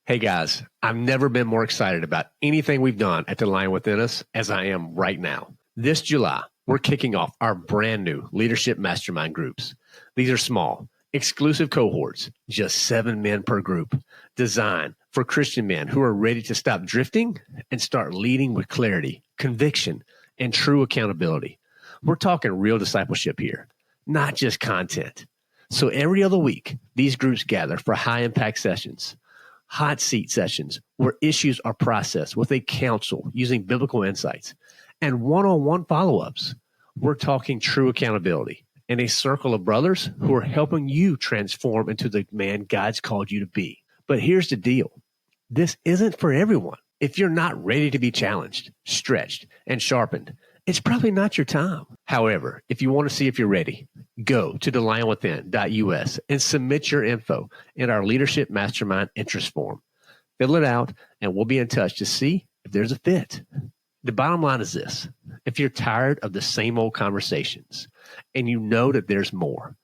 Hey guys, I've never been more excited about anything we've done at The Lion Within Us as I am right now. This July, we're kicking off our brand new leadership mastermind groups. These are small, exclusive cohorts, just 7 men per group, designed for Christian men who are ready to stop drifting and start leading with clarity, conviction, and true accountability. We're talking real discipleship here, not just content. So every other week, these groups gather for high-impact sessions, hot seat sessions where issues are processed with a counsel using biblical insights, and one-on-one follow-ups. We're talking true accountability and a circle of brothers who are helping you transform into the man God's called you to be. But here's the deal. This isn't for everyone. If you're not ready to be challenged, stretched, and sharpened, it's probably not your time. However, if you want to see if you're ready, go to thelionwithin.us and submit your info in our Leadership Mastermind interest form. Fill it out, and we'll be in touch to see if there's a fit. The bottom line is this. If you're tired of the same old conversations and you know that there's more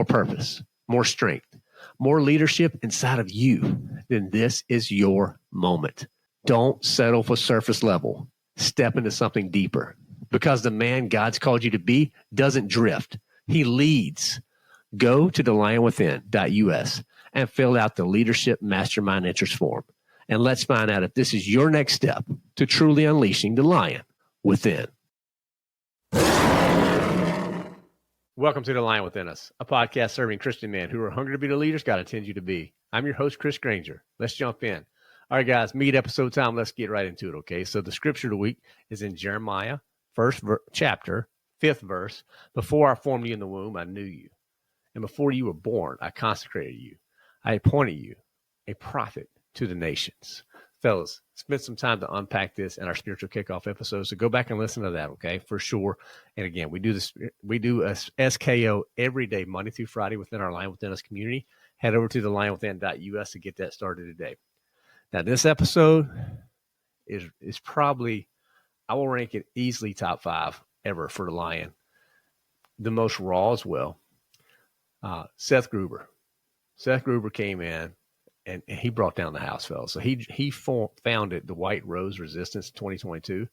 purpose, more strength, more leadership inside of you, then this is your moment. Don't settle for surface level. Step into something deeper. Because the man God's called you to be doesn't drift. He leads. Go to thelionwithin.us and fill out the Leadership Mastermind interest form. And let's find out if this is your next step to truly unleashing the lion within. Welcome to The Lion Within Us, a podcast serving Christian men who are hungry to be the leaders God intends you to be. I'm your host, Chris Granger. Let's jump in. All right, guys, meet episode time. Let's get right into it, okay? So the scripture of the week is in Jeremiah, first chapter, 5th verse. Before I formed you in the womb, I knew you. And before you were born, I consecrated you. I appointed you a prophet to the nations. Fellas, spend some time to unpack this in our spiritual kickoff episode. So go back and listen to that, okay? For sure. And again, we do a SKO every day, Monday through Friday within our Lion Within Us community. Head over to thelionwithin.us to get that started today. Now, this episode is probably, I will rank it easily top 5 ever for the Lion. The most raw as well. Seth Gruber. Seth Gruber came in and he brought down the house, fellas. So he founded the White Rose Resistance in 2022.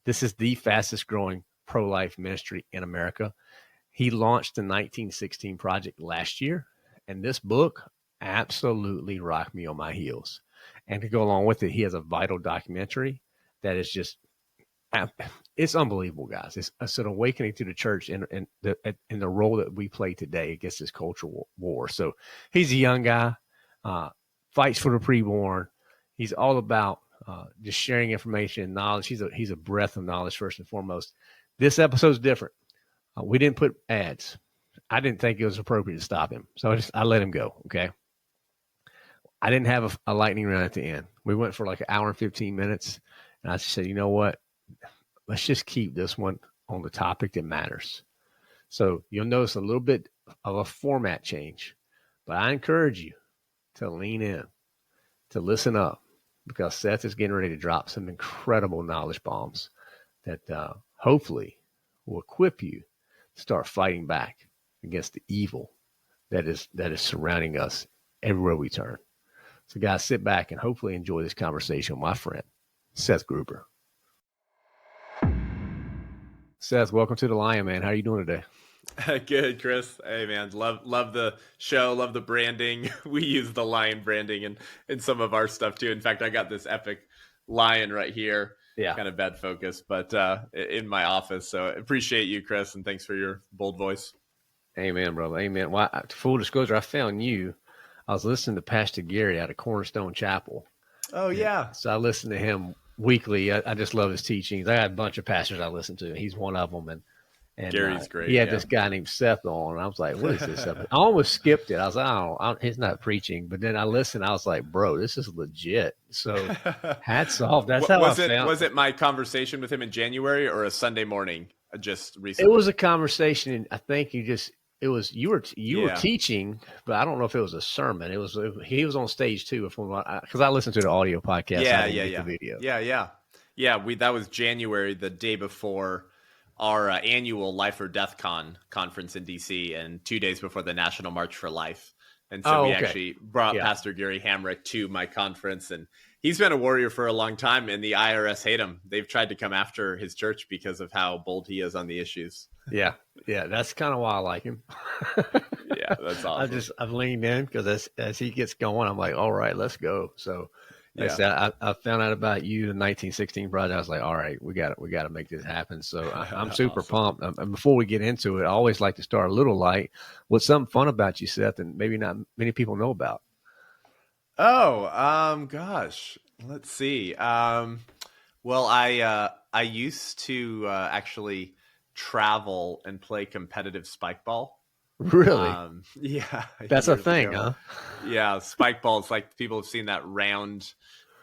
This is the fastest growing pro-life ministry in America. He launched the 1916 Project last year, and this book absolutely rocked me on my heels. And to go along with it, he has a vital documentary that is just, it's unbelievable, guys. It's an awakening to the church in the role that we play today against this cultural war. So he's a young guy, fights for the preborn. He's all about just sharing information and knowledge. He's a breath of knowledge first and foremost. This episode's different. We didn't put ads. I didn't think it was appropriate to stop him. So I let him go, okay? I didn't have a lightning round at the end. We went for like an hour and 15 minutes. And I just said, you know what? Let's just keep this one on the topic that matters. So you'll notice a little bit of a format change. But I encourage you to lean in, to listen up, because Seth is getting ready to drop some incredible knowledge bombs that hopefully will equip you to start fighting back against the evil that is surrounding us everywhere we turn. So guys, sit back and hopefully enjoy this conversation with my friend, Seth Gruber. Seth, welcome to the Lion, man. How are you doing today? Good, Chris. Hey, man, love the show, love the branding. We use the lion branding in some of our stuff too. In fact, I got this epic lion right here. Yeah, kind of bad focus, but in my office. So appreciate you, Chris, and thanks for your bold voice. Amen, brother. Amen. Well, full disclosure, I found you. I was listening to Pastor Gary out of Cornerstone Chapel. Oh, yeah. So I listen to him weekly. I just love his teachings. I got a bunch of pastors I listen to. He's one of them. And Gary's great. He had this guy named Seth on, and I was like, what is this? I almost skipped it. I was like, he's not preaching. But then I listened. I was like, bro, this is legit. So hats off. That's how I found. Was it my conversation with him in January or a Sunday morning just recently? It was a conversation, and I think you were teaching, but I don't know if it was a sermon. He was on stage too, because I listened to the audio podcast. The video. Yeah. That was January, the day before our annual Life or Death conference in DC, and 2 days before the National March for Life. And so we actually brought Pastor Gary Hamrick to my conference, and he's been a warrior for a long time, and the IRS hate him. They've tried to come after his church because of how bold he is on the issues. Yeah. That's kind of why I like him. Yeah, that's awesome. I've leaned in because as he gets going, I'm like, all right, let's go. So I found out about you, the 1916 project. I was like, all right, we got to make this happen. So I'm super pumped. And before we get into it, I always like to start a little light. What's something fun about you, Seth, and maybe not many people know about? Gosh, let's see. Well, I used to actually travel and play competitive spike ball. Really? Yeah. That's a thing, huh? Yeah, spike ball. It's like people have seen that round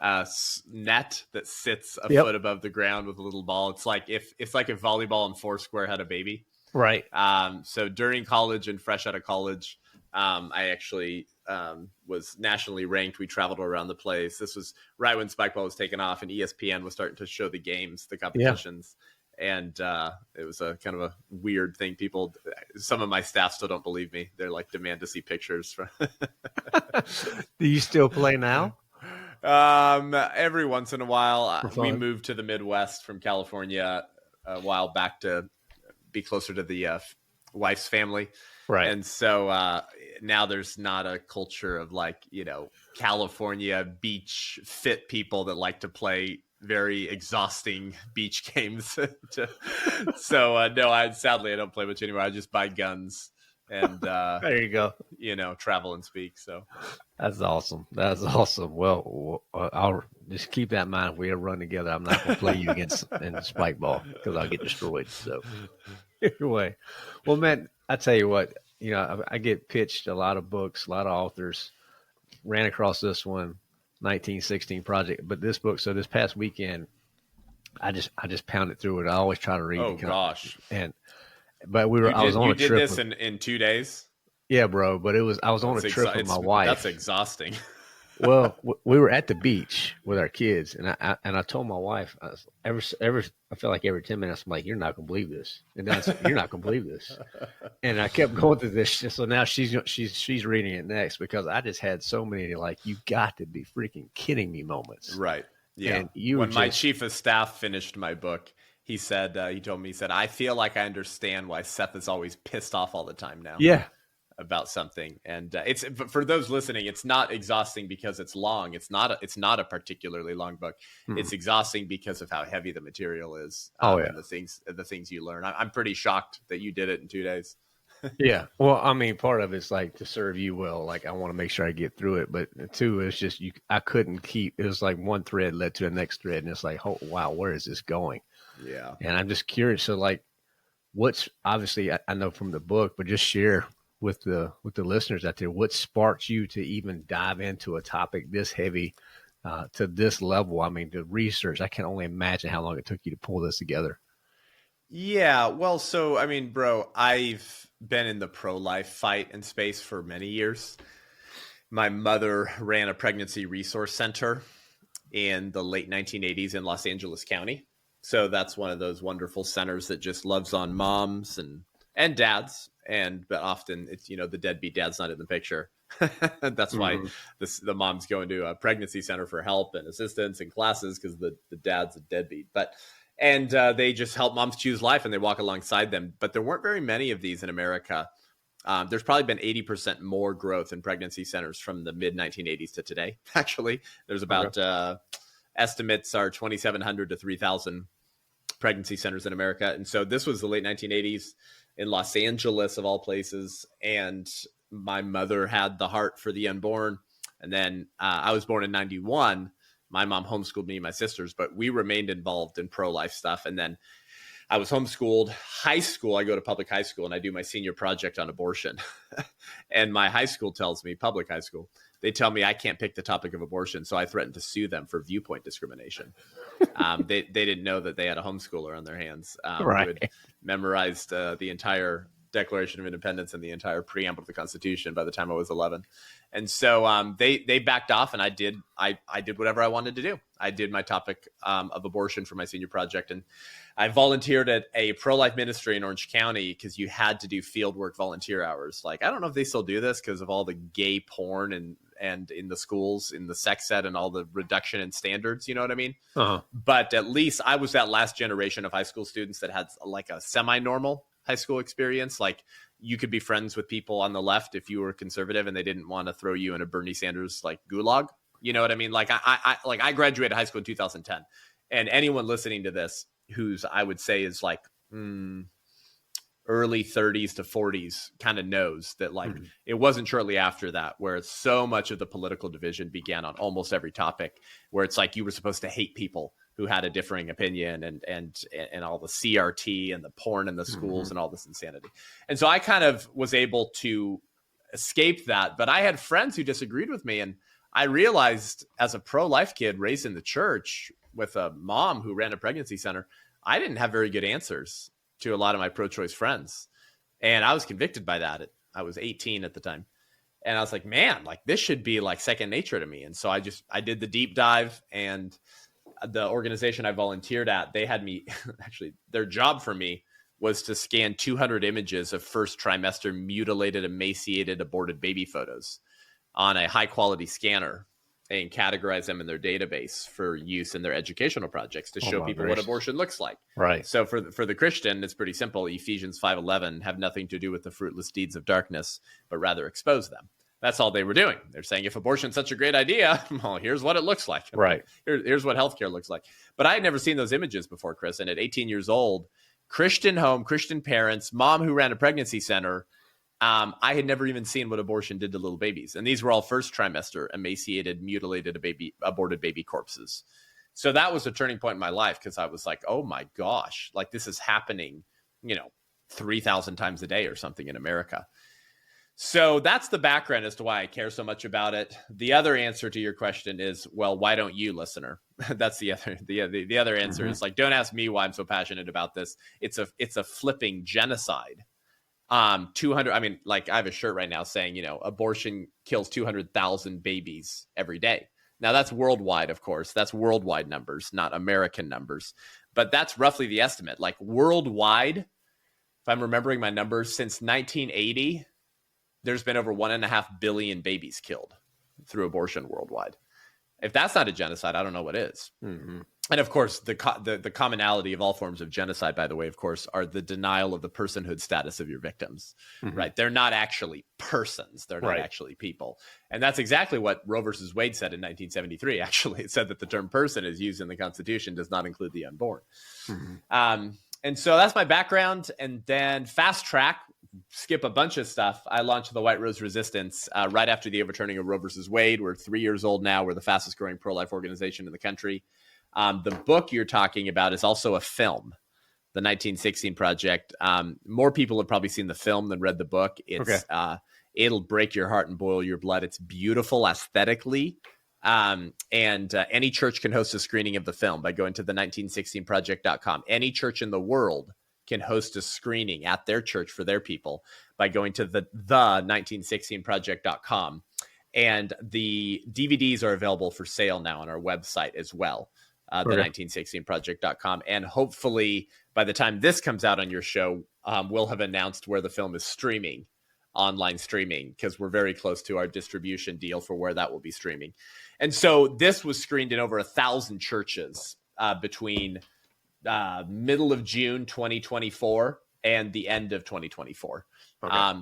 net that sits a foot above the ground with a little ball. It's like if volleyball and Foursquare had a baby. Right. So during college and fresh out of college, I actually was nationally ranked. We traveled around the place. This was right when spike ball was taking off and ESPN was starting to show the games, the competitions. Yeah. And it was a kind of a weird thing. Some of my staff still don't believe me. They're like, demand to see pictures. Do you still play now? Every once in a while. We moved to the Midwest from California a while back to be closer to the wife's family. Right. And so now there's not a culture of California beach fit people that like to play very exhausting beach games. So no, sadly I don't play much anymore. I just buy guns and there you go. Travel and speak. So that's awesome. Well, I'll just keep that in mind. If we ever run together, I'm not going to play you in the spike ball because I'll get destroyed. So anyway, well, man, I tell you what, I get pitched a lot of books, a lot of authors. Ran across this one, 1916 project, but this book. So this past weekend, I just pounded through it. I always try to read. Oh gosh! But I was on a trip. You did this in 2 days? Yeah, bro. But I was on a trip with my wife. That's exhausting. Well, we were at the beach with our kids, and I told my wife, I feel like every 10 minutes I'm like, you're not gonna believe this, and then I said, you're not gonna believe this, and I kept going through this. So now she's reading it next because I just had so many you got to be freaking kidding me moments. Right. Yeah. And when my chief of staff finished my book, he said he told me I feel like I understand why Seth is always pissed off all the time now. Yeah. About something, and it's for those listening. It's not exhausting because it's long. It's not a particularly long book. It's exhausting because of how heavy the material is. And the things you learn. I'm pretty shocked that you did it in 2 days. Yeah, well, I mean, part of it's to serve you well. I want to make sure I get through it, but two, it's just I couldn't keep. It was like one thread led to the next thread, and it's like, oh wow, where is this going? Yeah, and I'm just curious. So what's obviously I know from the book, but just share with the listeners out there, what sparked you to even dive into a topic this heavy to this level? I mean, the research, I can only imagine how long it took you to pull this together. Yeah, well, so, I mean, bro, I've been in the pro-life fight and space for many years. My mother ran a pregnancy resource center in the late 1980s in Los Angeles County. So that's one of those wonderful centers that just loves on moms and dads. But often it's, the deadbeat dad's not in the picture. That's why the moms go into a pregnancy center for help and assistance and classes because the dad's a deadbeat. And they just help moms choose life and they walk alongside them. But there weren't very many of these in America. There's probably been 80% more growth in pregnancy centers from the mid 1980s to today. Actually, there's about estimates are 2,700 to 3,000 pregnancy centers in America. And so this was the late 1980s. In Los Angeles, of all places, and my mother had the heart for the unborn. And then I was born in 91. My mom homeschooled me and my sisters, but we remained involved in pro-life stuff. And then I was homeschooled. High school, I go to public high school, and I do my senior project on abortion. And my high school tells me, public high school, they tell me I can't pick the topic of abortion, so I threatened to sue them for viewpoint discrimination. They didn't know that they had a homeschooler on their hands who had memorized the entire Declaration of Independence and the entire preamble of the Constitution by the time I was 11. And so they backed off, and I did whatever I wanted to do. I did my topic of abortion for my senior project, and I volunteered at a pro-life ministry in Orange County because you had to do fieldwork volunteer hours. Like, I don't know if they still do this because of all the gay porn and in the schools, in the sex ed and all the reduction in standards, you know what I mean? Uh-huh. But at least I was that last generation of high school students that had like a semi-normal high school experience. Like, you could be friends with people on the left if you were conservative and they didn't want to throw you in a Bernie Sanders like gulag. You know what I mean? Like I graduated high school in 2010, and anyone listening to this who's, I would say, is like early 30s to 40s kind of knows that like it wasn't shortly after that where so much of the political division began on almost every topic, where it's like you were supposed to hate people who had a differing opinion and all the CRT and the porn in the schools and all this insanity. And so I kind of was able to escape that, but I had friends who disagreed with me. And I realized as a pro-life kid raised in the church with a mom who ran a pregnancy center, I didn't have very good answers to a lot of my pro-choice friends. And I was convicted by that. I was 18 at the time. And I was like, man, like this should be like second nature to me. And so I did the deep dive, and the organization I volunteered at, they had me actually, their job for me was to scan 200 images of first trimester mutilated, emaciated, aborted baby photos on a high quality scanner and categorize them in their database for use in their educational projects to show people what abortion looks like. Right. So for the Christian, it's pretty simple. Ephesians 5:11 have nothing to do with the fruitless deeds of darkness, but rather expose them. That's all they were doing. They're saying, if abortion's such a great idea, well, here's what it looks like. Right. Here's what healthcare looks like. But I had never seen those images before, Chris. And at 18 years old, Christian home, Christian parents, mom who ran a pregnancy center, I had never even seen what abortion did to little babies. And these were all first trimester, emaciated, mutilated, aborted baby corpses. So that was a turning point in my life, because I was like, oh my gosh, like this is happening, 3,000 times a day or something in America. So that's the background as to why I care so much about it. The other answer to your question is, well, why don't you, listener? That's the other answer is like, don't ask me why I'm so passionate about this. It's a flipping genocide. 200. I mean, like I have a shirt right now saying, abortion kills 200,000 babies every day. Now that's worldwide, of course. That's worldwide numbers, not American numbers. But that's roughly the estimate. Like worldwide, if I'm remembering my numbers, since 1980, there's been over 1.5 billion babies killed through abortion worldwide. If that's not a genocide, I don't know what is. Mm-hmm. And of course, the commonality of all forms of genocide, by the way, of course, are the denial of the personhood status of your victims, right? They're not actually persons. They're not actually people. And that's exactly what Roe versus Wade said in 1973. Actually, it said that the term person is used in the Constitution does not include the unborn. And so that's my background. And then fast track, skip a bunch of stuff. I launched the White Rose Resistance right after the overturning of Roe versus Wade. We're 3 years old now. We're the fastest growing pro-life organization in the country. The book you're talking about is also a film, the 1916 Project. More people have probably seen the film than read the book. It's it'll break your heart and boil your blood. It's beautiful aesthetically. And any church can host a screening of the film by going to the 1916project.com. Any church in the world can host a screening at their church for their people by going to the 1916project.com. And the DVDs are available for sale now on our website as well. The 1916project.com. And hopefully by the time this comes out on your show, we'll have announced where the film is streaming, online streaming, because we're very close to our distribution deal for where that will be streaming. And so this was screened in over 1,000 churches between middle of June 2024 and the end of 2024.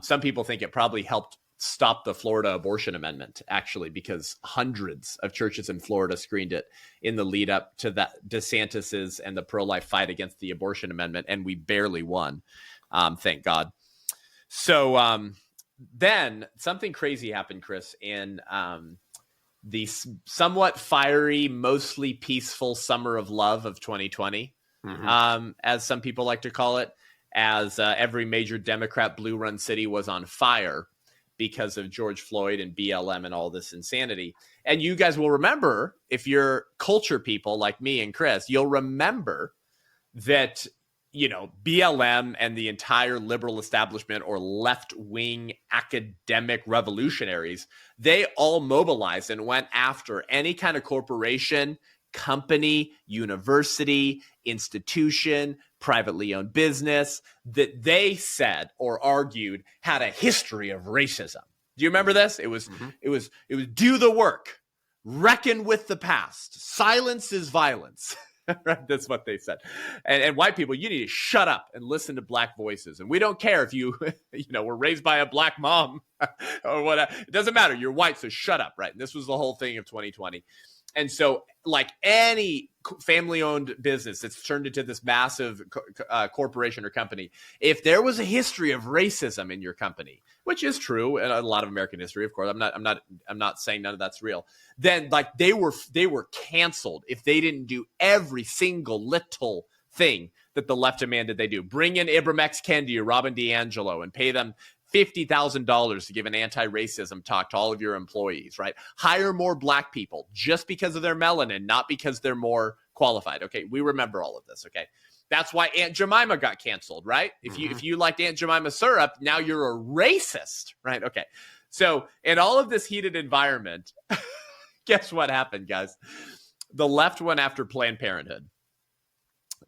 Some people think it probably helped stop the Florida abortion amendment, actually, because hundreds of churches in Florida screened it in the lead up to that DeSantis's and the pro-life fight against the abortion amendment. And we barely won. Thank God. So then something crazy happened, Chris, in the somewhat fiery, mostly peaceful summer of love of 2020, as some people like to call it, as every major Democrat blue run city was on fire because of George Floyd and BLM and all this insanity. And you guys will remember, if you're culture people like me and Chris, you'll remember that BLM and the entire liberal establishment or left-wing academic revolutionaries, they all mobilized and went after any kind of corporation, company, university, institution, privately owned business that they said or argued had a history of racism. Do you remember this? It was do the work, reckon with the past, silence is violence. Right? That's what they said. And white people, you need to shut up and listen to black voices. And we don't care if you, were raised by a black mom or whatever. It doesn't matter. You're white, so shut up, right? And this was the whole thing of 2020. And so, like any family-owned business that's turned into this massive corporation or company, if there was a history of racism in your company, which is true in a lot of American history, of course, I'm not saying none of that's real, then like they were canceled if they didn't do every single little thing that the left demanded they do. Bring in Ibram X. Kendi or Robin DiAngelo and pay them $50,000 to give an anti-racism talk to all of your employees, right? Hire more black people just because of their melanin, not because they're more qualified. Okay, we remember all of this, okay? That's why Aunt Jemima got canceled, right? If you liked Aunt Jemima syrup, now you're a racist, right? Okay, so in all of this heated environment, guess what happened, guys? The left went after Planned Parenthood.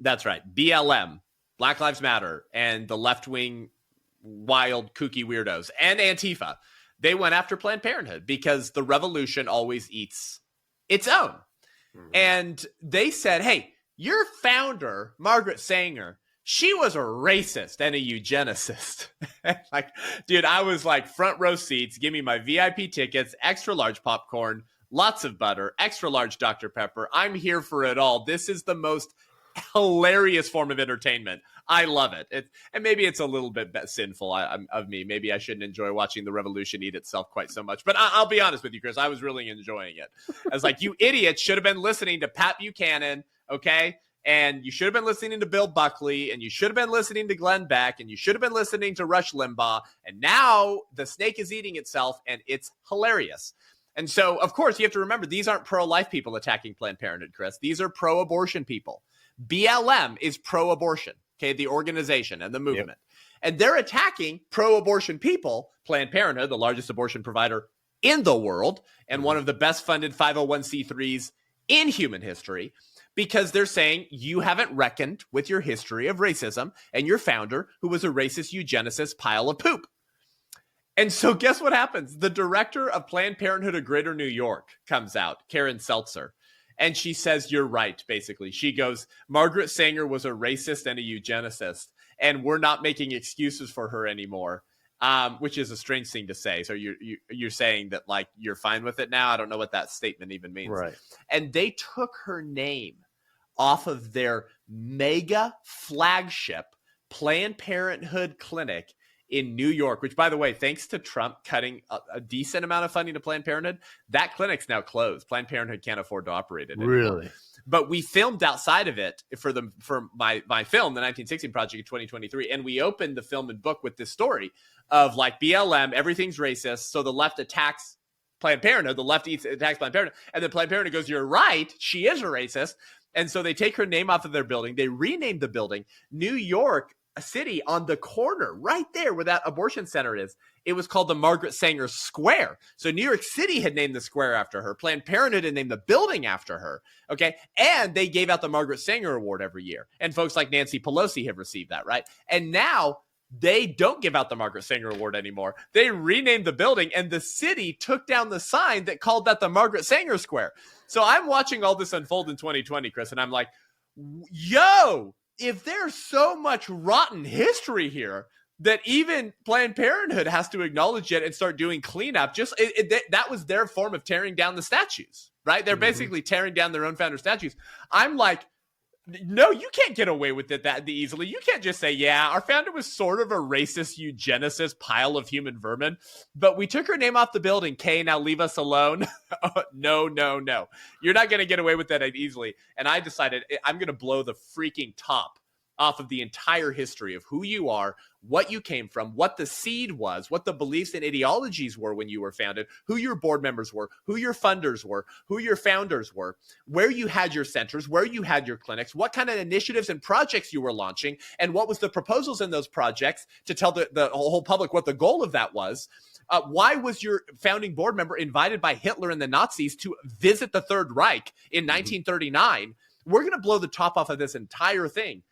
That's right, BLM, Black Lives Matter, and the left-wing wild, kooky weirdos, and Antifa. They went after Planned Parenthood because the revolution always eats its own. And they said, hey, your founder, Margaret Sanger, she was a racist and a eugenicist. Like, dude, I was like front row seats, give me my VIP tickets, extra large popcorn, lots of butter, extra large Dr. Pepper. I'm here for it all. This is the most hilarious form of entertainment. I love it. And maybe it's a little bit sinful of me. Maybe I shouldn't enjoy watching the revolution eat itself quite so much. But I'll be honest with you, Chris. I was really enjoying it. I was like, you idiots should have been listening to Pat Buchanan, okay? And you should have been listening to Bill Buckley, and you should have been listening to Glenn Beck, and you should have been listening to Rush Limbaugh. And now the snake is eating itself, and it's hilarious. And so, of course, you have to remember, these aren't pro-life people attacking Planned Parenthood, Chris. These are pro-abortion people. BLM is pro-abortion, okay, the organization and the movement. Yep. And they're attacking pro-abortion people, Planned Parenthood, the largest abortion provider in the world, and one of the best funded 501c3s in human history, because they're saying you haven't reckoned with your history of racism and your founder, who was a racist eugenicist pile of poop. And so guess what happens? The director of Planned Parenthood of Greater New York comes out, Karen Seltzer. And she says, you're right, basically. She goes, Margaret Sanger was a racist and a eugenicist, and we're not making excuses for her anymore, which is a strange thing to say. So you're saying that, like, you're fine with it now? I don't know what that statement even means. Right. And they took her name off of their mega flagship Planned Parenthood clinic in New York, which, by the way, thanks to Trump cutting a decent amount of funding to Planned Parenthood, that clinic's now closed. Planned Parenthood can't afford to operate it anymore. Really? But we filmed outside of it for my film, the 1916 Project in 2023, and we opened the film and book with this story of, like, BLM, everything's racist, so the left attacks Planned Parenthood, the left attacks Planned Parenthood, and then Planned Parenthood goes, you're right, she is a racist, and so they take her name off of their building, they renamed the building, New York, a city on the corner right there where that abortion center is. It was called the Margaret Sanger Square. So New York City had named the square after her. Planned Parenthood had named the building after her. Okay. And they gave out the Margaret Sanger Award every year. And folks like Nancy Pelosi have received that, right? And now they don't give out the Margaret Sanger Award anymore. They renamed the building, and the city took down the sign that called that the Margaret Sanger Square. So I'm watching all this unfold in 2020, Chris, and I'm like, yo, if there's so much rotten history here that even Planned Parenthood has to acknowledge it and start doing cleanup, that was their form of tearing down the statues, right? They're basically tearing down their own founder statues. I'm like, no, you can't get away with it that easily. You can't just say, yeah, our founder was sort of a racist eugenicist pile of human vermin, but we took her name off the building. Kay, now leave us alone. No. You're not going to get away with that easily. And I decided I'm going to blow the freaking top off of the entire history of who you are, what you came from, what the seed was, what the beliefs and ideologies were when you were founded, who your board members were, who your funders were, who your founders were, where you had your centers, where you had your clinics, what kind of initiatives and projects you were launching, and what was the proposals in those projects to tell the whole public what the goal of that was. Why was your founding board member invited by Hitler and the Nazis to visit the Third Reich in 1939? We're going to blow the top off of this entire thing.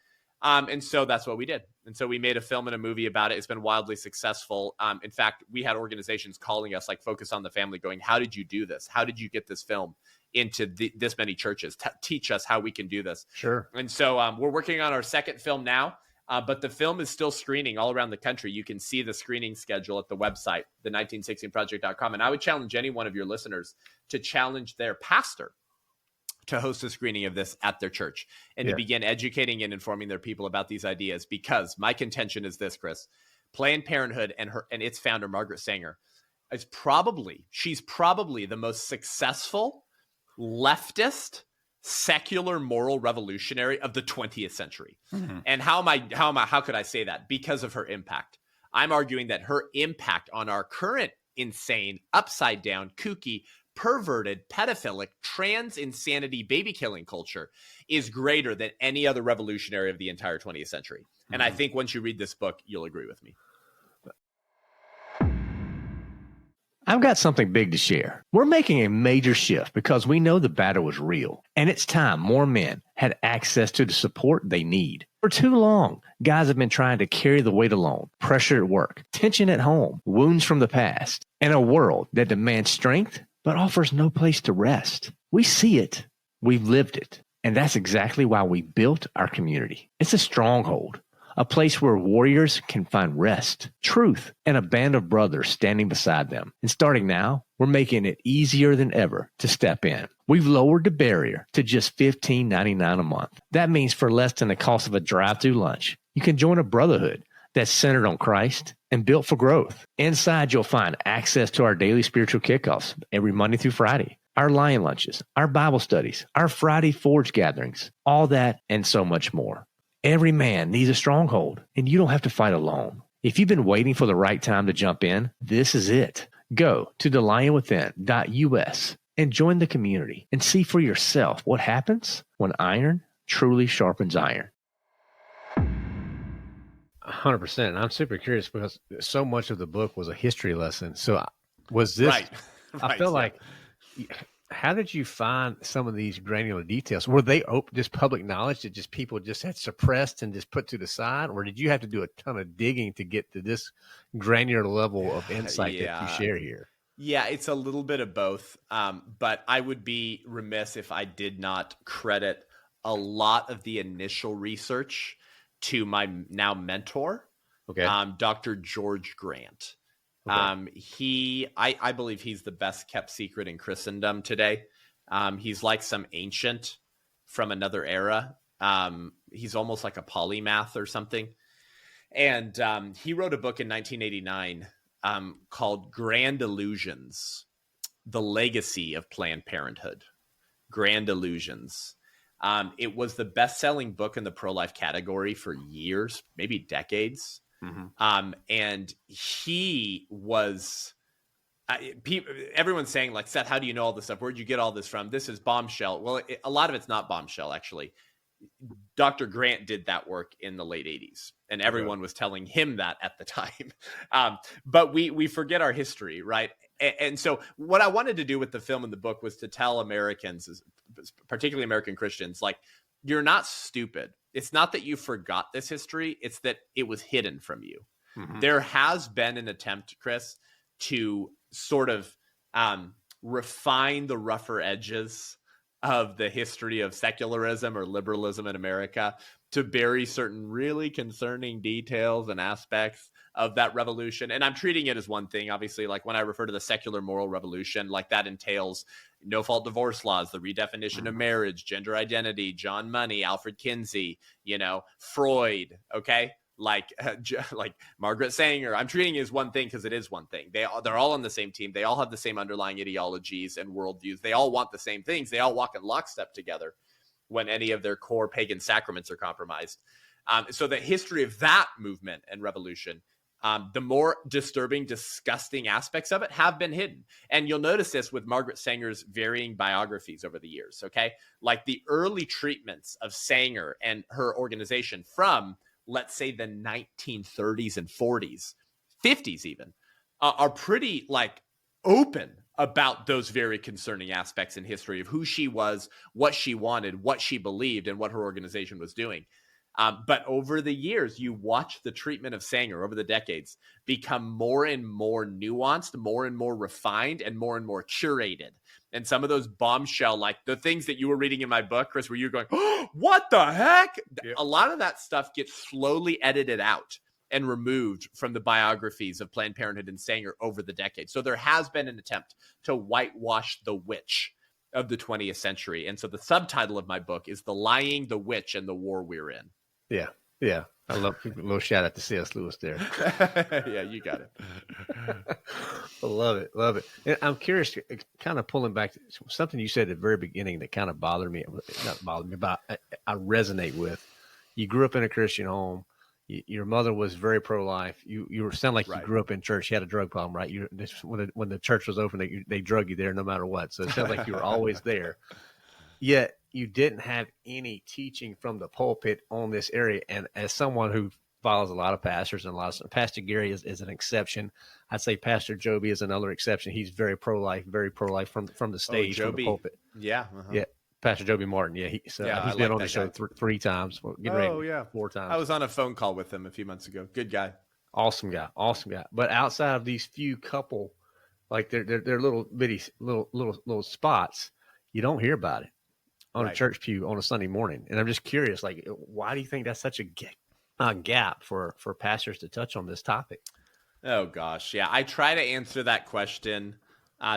And so that's what we did. And so we made a film and a movie about it. It's been wildly successful. In fact, we had organizations calling us, like Focus on the Family, going, how did you do this? How did you get this film into this many churches? Teach us how we can do this. Sure. And so we're working on our second film now, but the film is still screening all around the country. You can see the screening schedule at the website, the1916project.com. And I would challenge any one of your listeners to challenge their pastor to host a screening of this at their church and to begin educating and informing their people about these ideas. Because my contention is this, Chris: Planned Parenthood and its founder, Margaret Sanger, she's probably the most successful leftist secular moral revolutionary of the 20th century. Mm-hmm. And how could I say that? Because of her impact. I'm arguing that her impact on our current insane, upside down, kooky, perverted, pedophilic, trans insanity, baby killing culture is greater than any other revolutionary of the entire 20th century. Mm-hmm. And I think once you read this book, you'll agree with me. I've got something big to share. We're making a major shift because we know the battle is real, and it's time more men had access to the support they need. For too long, guys have been trying to carry the weight alone, pressure at work, tension at home, wounds from the past, and a world that demands strength but offers no place to rest. We see it. We've lived it. And that's exactly why we built our community. It's a stronghold, a place where warriors can find rest, truth, and a band of brothers standing beside them. And starting now, we're making it easier than ever to step in. We've lowered the barrier to just $15.99 a month. That means for less than the cost of a drive-through lunch, you can join a brotherhood that's centered on Christ and built for growth. Inside, you'll find access to our daily spiritual kickoffs every Monday through Friday, our Lion Lunches, our Bible studies, our Friday Forge gatherings, all that and so much more. Every man needs a stronghold, and you don't have to fight alone. If you've been waiting for the right time to jump in, this is it. Go to thelionwithin.us and join the community and see for yourself what happens when iron truly sharpens iron. 100%. And I'm super curious because so much of the book was a history lesson. So was this, right. I feel like, how did you find some of these granular details? Were they just public knowledge that just people just had suppressed and just put to the side? Or did you have to do a ton of digging to get to this granular level of insight that you share here? Yeah, it's a little bit of both. But I would be remiss if I did not credit a lot of the initial research to my now mentor, Dr. George Grant. Okay. I believe he's the best kept secret in Christendom today. He's like some ancient from another era. He's almost like a polymath or something. And he wrote a book in 1989 called Grand Illusions, The Legacy of Planned Parenthood. Grand Illusions. It was the best-selling book in the pro-life category for years, maybe decades. Mm-hmm. And he was, everyone's saying, like, Seth, how do you know all this stuff? Where'd you get all this from? This is bombshell. Well, a lot of it's not bombshell, actually. Dr. Grant did that work in the late 80s, and everyone was telling him that at the time. But we forget our history, right? And so what I wanted to do with the film and the book was to tell Americans, particularly American Christians, like, you're not stupid. It's not that you forgot this history. It's that it was hidden from you. Mm-hmm. There has been an attempt, Chris, to sort of refine the rougher edges of the history of secularism or liberalism in America, to bury certain really concerning details and aspects of that revolution. And I'm treating it as one thing. Obviously, like when I refer to the secular moral revolution, like that entails no-fault divorce laws, the redefinition of marriage, gender identity, John Money, Alfred Kinsey, Freud, okay? Like Margaret Sanger. I'm treating it as one thing because it is one thing. They're all on the same team. They all have the same underlying ideologies and worldviews. They all want the same things. They all walk in lockstep together when any of their core pagan sacraments are compromised. So the history of that movement and revolution, the more disturbing, disgusting aspects of it have been hidden. And you'll notice this with Margaret Sanger's varying biographies over the years, okay? Like the early treatments of Sanger and her organization from, let's say, the 1930s and 40s, 50s even, are pretty like open about those very concerning aspects in history of who she was, what she wanted, what she believed, and what her organization was doing. But over the years, you watch the treatment of Sanger over the decades become more and more nuanced, more and more refined, and more curated. And some of those bombshell, like the things that you were reading in my book, Chris, where you're going, oh, what the heck? Yep. A lot of that stuff gets slowly edited out and removed from the biographies of Planned Parenthood and Sanger over the decades. So there has been an attempt to whitewash the witch of the 20th century. And so the subtitle of my book is The Lying, the Witch, and the War We're In. Yeah. Yeah. I love a little shout out to C.S. Lewis there. Yeah, you got it. I love it. Love it. And I'm curious, kind of pulling back to something you said at the very beginning that kind of bothered me, not bothered me, but I resonate with. You grew up in a Christian home. Your mother was very pro-life. You sound like you grew up in church. You had a drug problem, right? When the church was open, they drug you there no matter what. So it sounds like you were always there. Yet you didn't have any teaching from the pulpit on this area. And as someone who follows a lot of pastors and Pastor Gary is an exception. I'd say Pastor Joby is another exception. He's very pro-life from the stage, from the pulpit. Yeah. Yeah. Pastor Joby Martin. Yeah. He's been on the show three times. Four times. I was on a phone call with him a few months ago. Good guy. Awesome guy. But outside of these few couple, like they're little bitty, little spots, you don't hear about it on a church pew on a Sunday morning. And I'm just curious, like, why do you think that's such a gap for pastors to touch on this topic? Oh gosh. Yeah. I try to answer that question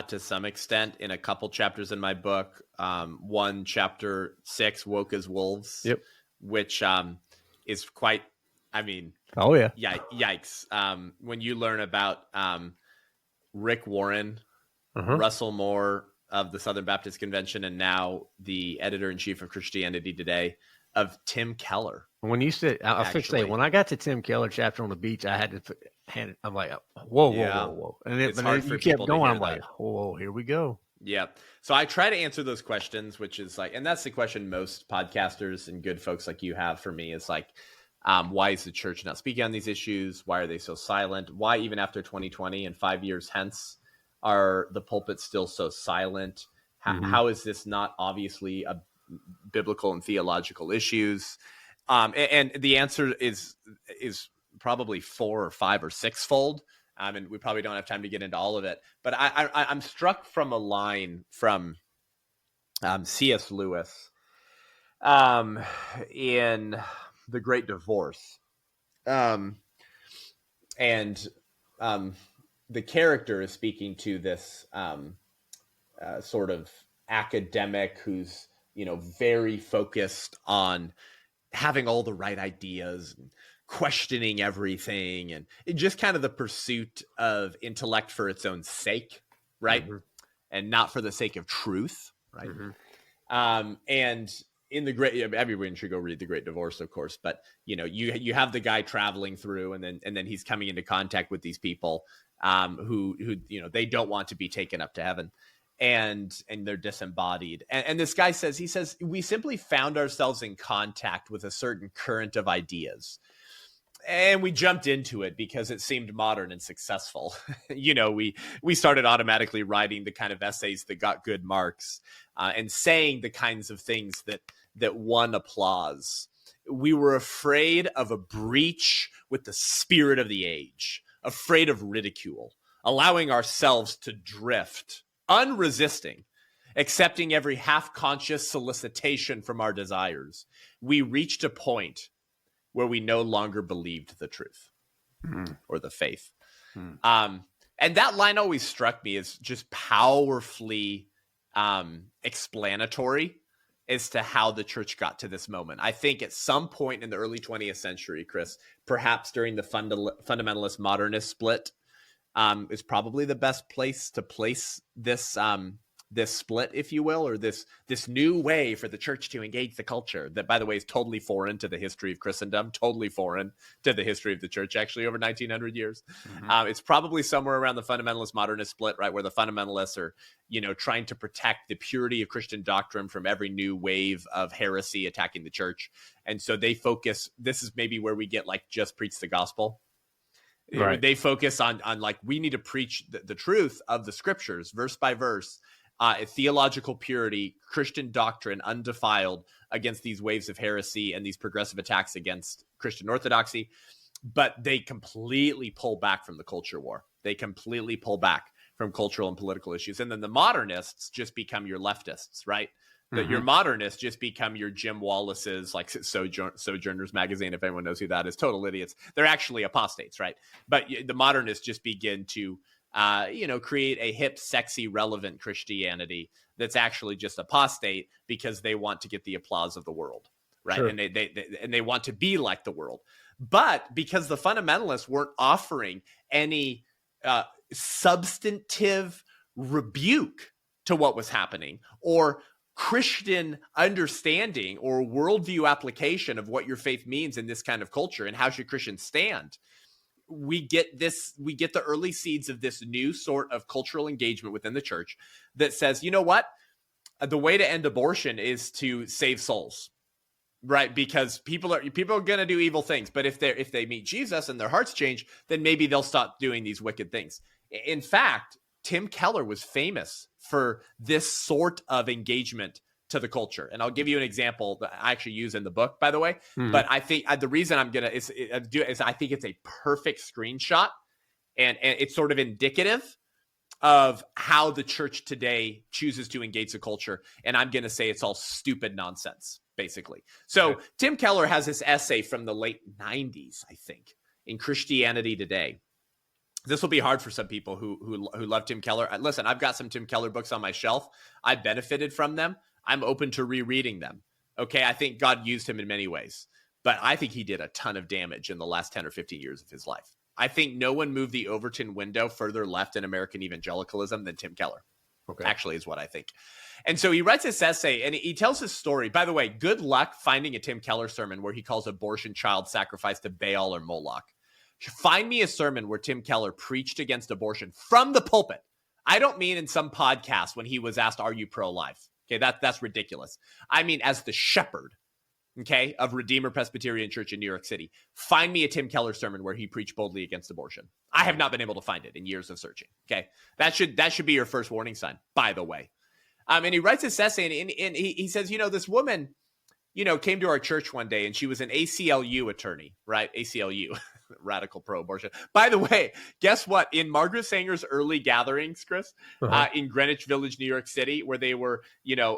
to some extent in a couple chapters in my book. One, chapter 6, Woke as Wolves, which is quite, oh yeah, yikes. When you learn about Rick Warren, Russell Moore of the Southern Baptist Convention, and now the editor-in-chief of Christianity Today, of Tim Keller. When you said, I'll say, when I got to Tim Keller chapter on the beach, I had to I'm like, whoa. And then you kept going. I'm like, whoa, here we go. Yeah. So I try to answer those questions, which is like, and that's the question most podcasters and good folks like you have for me is like, why is the church not speaking on these issues? Why are they so silent? Why even after 2020 and 5 years hence are the pulpits still so silent? How is this not obviously a biblical and theological issues? And the answer is probably 4 or 5 or 6-fold. And we probably don't have time to get into all of it. But I'm struck from a line from C.S. Lewis in The Great Divorce. And the character is speaking to this sort of academic who's, very focused on having all the right ideas and questioning everything and just kind of the pursuit of intellect for its own sake, right? And not for the sake of truth, right? And in the great, everyone should go read The Great Divorce, of course, but you have the guy traveling through and then he's coming into contact with these people who they don't want to be taken up to heaven. And they're disembodied. And this guy says, we simply found ourselves in contact with a certain current of ideas. And we jumped into it because it seemed modern and successful. We started automatically writing the kind of essays that got good marks and saying the kinds of things that won applause. We were afraid of a breach with the spirit of the age, afraid of ridicule, allowing ourselves to drift, unresisting, accepting every half-conscious solicitation from our desires. We reached a point where we no longer believed the truth or the faith. And that line always struck me as just powerfully explanatory as to how the church got to this moment. I think at some point in the early 20th century, Chris, perhaps during the fundamentalist modernist split, is probably the best place to place this split, if you will, or this new way for the church to engage the culture that, by the way, is totally foreign to the history of Christendom, totally foreign to the history of the church, actually, over 1900 years. It's probably somewhere around the fundamentalist modernist split, right, where the fundamentalists are, trying to protect the purity of Christian doctrine from every new wave of heresy attacking the church. And so they focus, this is maybe where we get like just preach the gospel. Right. They focus on like, we need to preach the truth of the scriptures, verse by verse, theological purity, Christian doctrine, undefiled against these waves of heresy and these progressive attacks against Christian orthodoxy. But they completely pull back from the culture war. They completely pull back from cultural and political issues. And then the modernists just become your leftists, right? That your modernists just become your Jim Wallace's, like Sojourners magazine, if anyone knows who that is, total idiots. They're actually apostates, right? But the modernists just begin to, create a hip, sexy, relevant Christianity that's actually just apostate because they want to get the applause of the world, right? Sure. And they want to be like the world. But because the fundamentalists weren't offering any substantive rebuke to what was happening or Christian understanding or worldview application of what your faith means in this kind of culture and how should Christians stand, we get the early seeds of this new sort of cultural engagement within the church that says, you know what? The way to end abortion is to save souls. Right, because people are going to do evil things, but if they meet Jesus and their hearts change, then maybe they'll stop doing these wicked things. In fact, Tim Keller was famous for this sort of engagement to the culture, and I'll give you an example that I actually use in the book, by the way. But I think the reason I'm gonna is I think it's a perfect screenshot, and it's sort of indicative of how the church today chooses to engage the culture. And I'm going to say it's all stupid nonsense, basically. So okay. Tim Keller has this essay from the late 90s, I think, in Christianity Today. This will be hard for some people who love Tim Keller. Listen, I've got some Tim Keller books on my shelf. I benefited from them. I'm open to rereading them. Okay, I think God used him in many ways, but I think he did a ton of damage in the last 10 or 15 years of his life. I think no one moved the Overton window further left in American evangelicalism than Tim Keller. Okay. Actually is what I think. And so he writes this essay and he tells his story. By the way, good luck finding a Tim Keller sermon where he calls abortion child sacrifice to Baal or Moloch. Find me a sermon where Tim Keller preached against abortion from the pulpit. I don't mean in some podcast when he was asked, are you pro-life? Okay, that's ridiculous. I mean, as the shepherd, okay, of Redeemer Presbyterian Church in New York City. Find me a Tim Keller sermon where he preached boldly against abortion. I have not been able to find it in years of searching. Okay, that should be your first warning sign, by the way. And he writes this essay, and he says, this woman, came to our church one day, and she was an ACLU attorney, right? ACLU, radical pro-abortion. By the way, guess what? In Margaret Sanger's early gatherings, Chris, in Greenwich Village, New York City, where they were,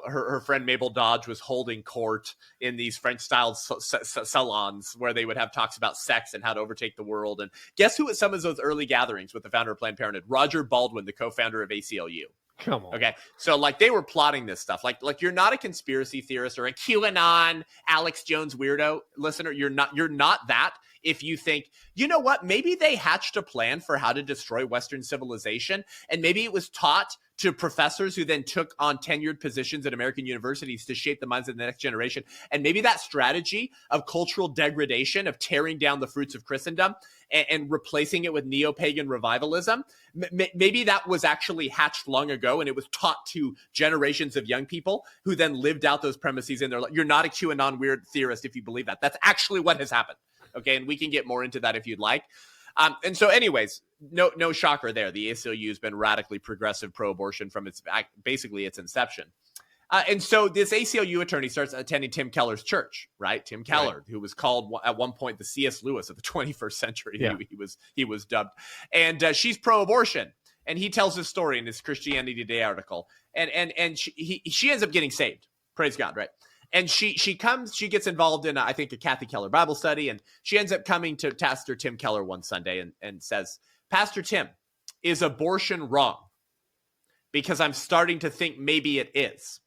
her friend Mabel Dodge was holding court in these French-style salons where they would have talks about sex and how to overtake the world. And guess who at some of those early gatherings with the founder of Planned Parenthood? Roger Baldwin, the co-founder of ACLU. Come on. Okay. So like they were plotting this stuff. Like you're not a conspiracy theorist or a QAnon Alex Jones weirdo listener. You're not that. If you think, you know what, maybe they hatched a plan for how to destroy Western civilization. And maybe it was taught to professors who then took on tenured positions at American universities to shape the minds of the next generation. And maybe that strategy of cultural degradation, of tearing down the fruits of Christendom and replacing it with neo-pagan revivalism, maybe that was actually hatched long ago and it was taught to generations of young people who then lived out those premises in their life. You're not a QAnon weird theorist if you believe that. That's actually what has happened. Okay, and we can get more into that if you'd like. And so anyways, no shocker there. The ACLU has been radically progressive pro-abortion from its inception. And so this ACLU attorney starts attending Tim Keller's church, right? Tim Keller, who was called at one point the C.S. Lewis of the 21st century. Yeah. He was dubbed. And she's pro-abortion. And he tells his story in this Christianity Today article. And she ends up getting saved. Praise God, right? And she gets involved in, I think, a Kathy Keller Bible study. And she ends up coming to Pastor Tim Keller one Sunday and says, Pastor Tim, is abortion wrong? Because I'm starting to think maybe it is.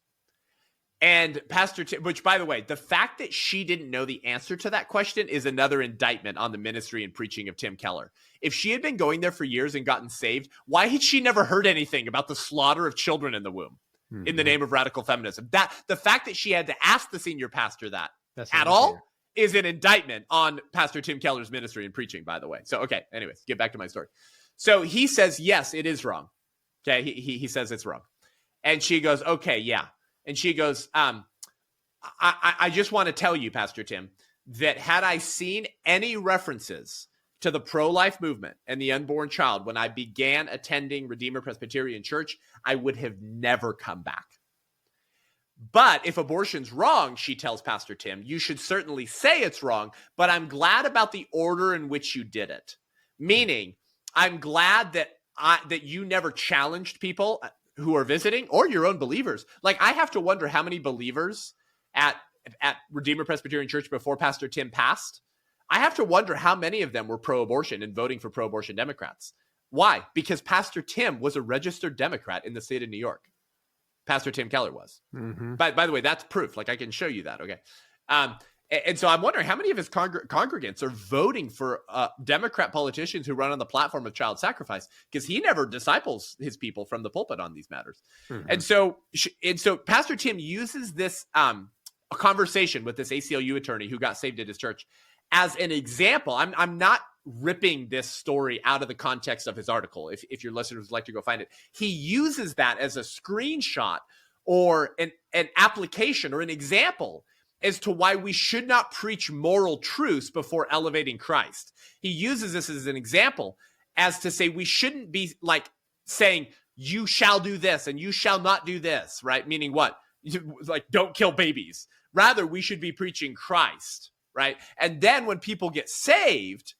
And Pastor Tim, which, by the way, the fact that she didn't know the answer to that question is another indictment on the ministry and preaching of Tim Keller. If she had been going there for years and gotten saved, why had she never heard anything about the slaughter of children in the womb? in the name of radical feminism. That the fact that she had to ask the senior pastor that That's at all is an indictment on Pastor Tim Keller's ministry and preaching, by the way. So, okay, anyways, get back to my story. So he says, yes, it is wrong. Okay, he says it's wrong. And she goes, okay, yeah. And she goes, I just want to tell you, Pastor Tim, that had I seen any references to the pro-life movement and the unborn child when I began attending Redeemer Presbyterian Church, I would have never come back. But if abortion's wrong, she tells Pastor Tim, you should certainly say it's wrong, but I'm glad about the order in which you did it. Meaning, I'm glad that you never challenged people who are visiting or your own believers. Like, I have to wonder how many believers at Redeemer Presbyterian Church before Pastor Tim passed. I have to wonder how many of them were pro-abortion and voting for pro-abortion Democrats. Why? Because Pastor Tim was a registered Democrat in the state of New York. Pastor Tim Keller was. Mm-hmm. By the way, that's proof. Like, I can show you that. Okay. And so I'm wondering how many of his congregants are voting for Democrat politicians who run on the platform of child sacrifice, because he never disciples his people from the pulpit on these matters. Mm-hmm. And so Pastor Tim uses this a conversation with this ACLU attorney who got saved at his church as an example. I'm not ripping this story out of the context of his article. If your listeners would like to go find it, he uses that as a screenshot or an application or an example as to why we should not preach moral truths before elevating Christ. He uses this as an example as to say we shouldn't be like saying, you shall do this and you shall not do this, right? Meaning what? Like, don't kill babies. Rather, we should be preaching Christ, right? And then when people get saved,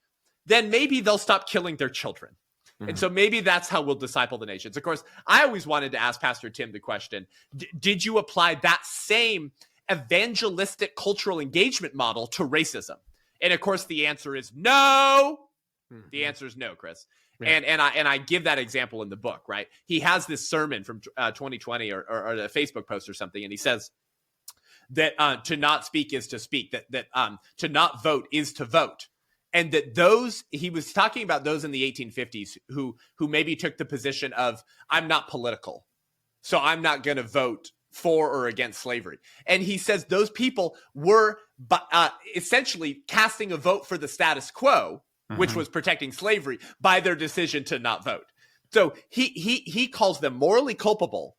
then maybe they'll stop killing their children. Mm-hmm. And so maybe that's how we'll disciple the nations. Of course, I always wanted to ask Pastor Tim the question, did you apply that same evangelistic cultural engagement model to racism? And of course, the answer is no. Mm-hmm. The answer is no, Chris. Yeah. And I give that example in the book, right? He has this sermon from 2020 or a Facebook post or something, and he says that to not speak is to speak, that to not vote is to vote. And that those, he was talking about those in the 1850s who maybe took the position of, I'm not political, so I'm not going to vote for or against slavery. And he says those people were essentially casting a vote for the status quo, which was protecting slavery, by their decision to not vote. So he calls them morally culpable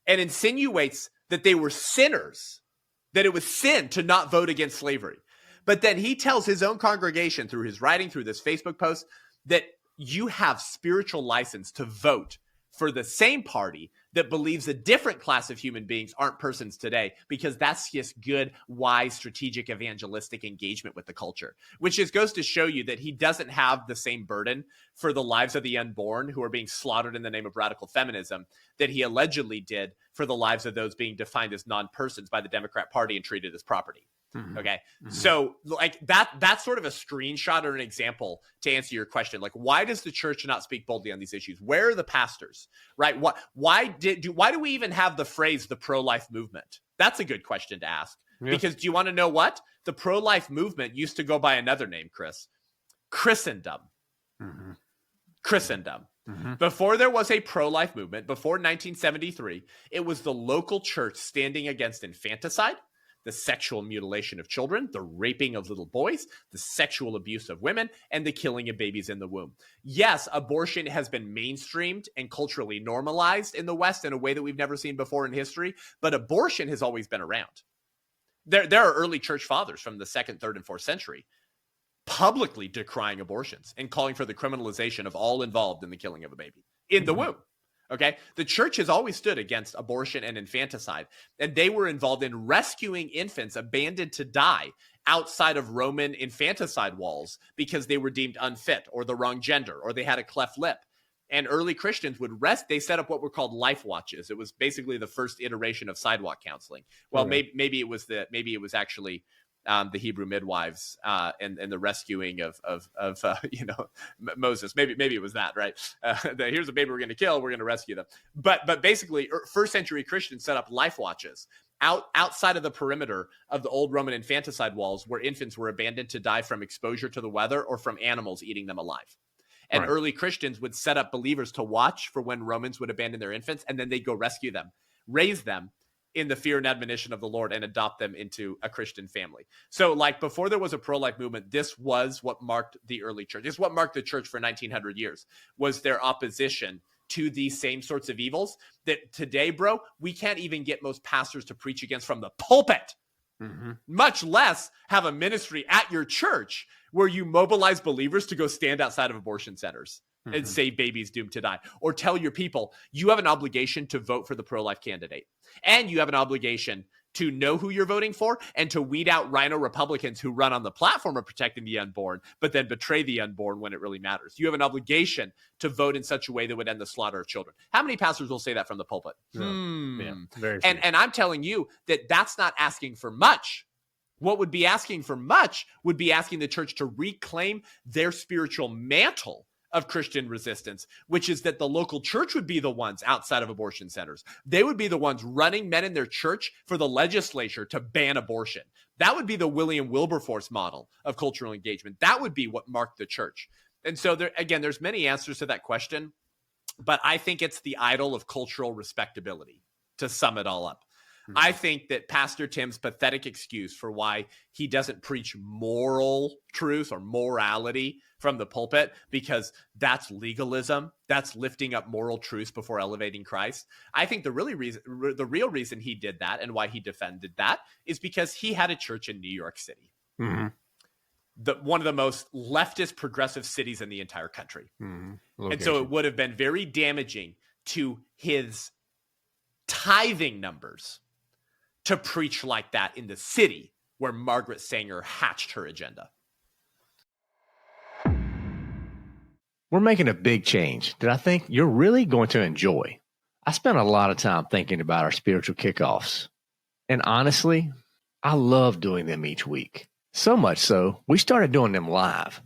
and insinuates that they were sinners, that it was sin to not vote against slavery. But then he tells his own congregation through his writing, through this Facebook post, that you have spiritual license to vote for the same party that believes a different class of human beings aren't persons today, because that's just good, wise, strategic, evangelistic engagement with the culture, which just goes to show you that he doesn't have the same burden for the lives of the unborn who are being slaughtered in the name of radical feminism that he allegedly did for the lives of those being defined as non-persons by the Democrat Party and treated as property. Mm-hmm. Okay. Mm-hmm. So like that's sort of a screenshot or an example to answer your question. Like, why does the church not speak boldly on these issues? Where are the pastors, right? Why do we even have the phrase, the pro-life movement? That's a good question to ask. Yeah. Because do you want to know what? The pro-life movement used to go by another name, Chris. Christendom. Mm-hmm. Christendom. Mm-hmm. Before there was a pro-life movement, before 1973, it was the local church standing against infanticide, the sexual mutilation of children, the raping of little boys, the sexual abuse of women, and the killing of babies in the womb. Yes, abortion has been mainstreamed and culturally normalized in the West in a way that we've never seen before in history, but abortion has always been around. There are early church fathers from the 2nd, 3rd, and 4th century publicly decrying abortions and calling for the criminalization of all involved in the killing of a baby in the womb. Okay, the church has always stood against abortion and infanticide, and they were involved in rescuing infants abandoned to die outside of Roman infanticide walls because they were deemed unfit or the wrong gender or they had a cleft lip. And early Christians would they set up what were called life watches. It was basically the first iteration of sidewalk counseling. Well, maybe it was actually the Hebrew midwives and the rescuing of Moses. Maybe it was that, right? Here's a baby we're going to kill. We're going to rescue them. But basically, first century Christians set up life watches outside of the perimeter of the old Roman infanticide walls, where infants were abandoned to die from exposure to the weather or from animals eating them alive. And early Christians would set up believers to watch for when Romans would abandon their infants, and then they'd go rescue them. raise them in the fear and admonition of the Lord and adopt them into a Christian family. So like before there was a pro-life movement, this was what marked the early church. This is what marked the church for 1900 years, was their opposition to these same sorts of evils that today, bro, we can't even get most pastors to preach against from the pulpit, much less have a ministry at your church where you mobilize believers to go stand outside of abortion centers and save babies doomed to die, or tell your people you have an obligation to vote for the pro-life candidate, and you have an obligation to know who you're voting for and to weed out rhino Republicans who run on the platform of protecting the unborn, but then betray the unborn when it really matters. You have an obligation to vote in such a way that would end the slaughter of children. How many pastors will say that from the pulpit? Yeah, very and I'm telling you that that's not asking for much. What would be asking for much would be asking the church to reclaim their spiritual mantle of Christian resistance, which is that the local church would be the ones outside of abortion centers. They would be the ones running men in their church for the legislature to ban abortion. That would be the William Wilberforce model of cultural engagement. That would be what marked the church. And so there, again, there's many answers to that question, but I think it's the idol of cultural respectability to sum it all up. I think that Pastor Tim's pathetic excuse for why he doesn't preach moral truth or morality from the pulpit, because that's legalism, that's lifting up moral truths before elevating Christ. I think the real reason he did that and why he defended that is because he had a church in New York City, one of the most leftist progressive cities in the entire country. And so it would have been very damaging to his tithing numbers to preach like that in the city where Margaret Sanger hatched her agenda. We're making a big change that I think you're really going to enjoy. I spent a lot of time thinking about our spiritual kickoffs. And honestly, I love doing them each week. So much so, we started doing them live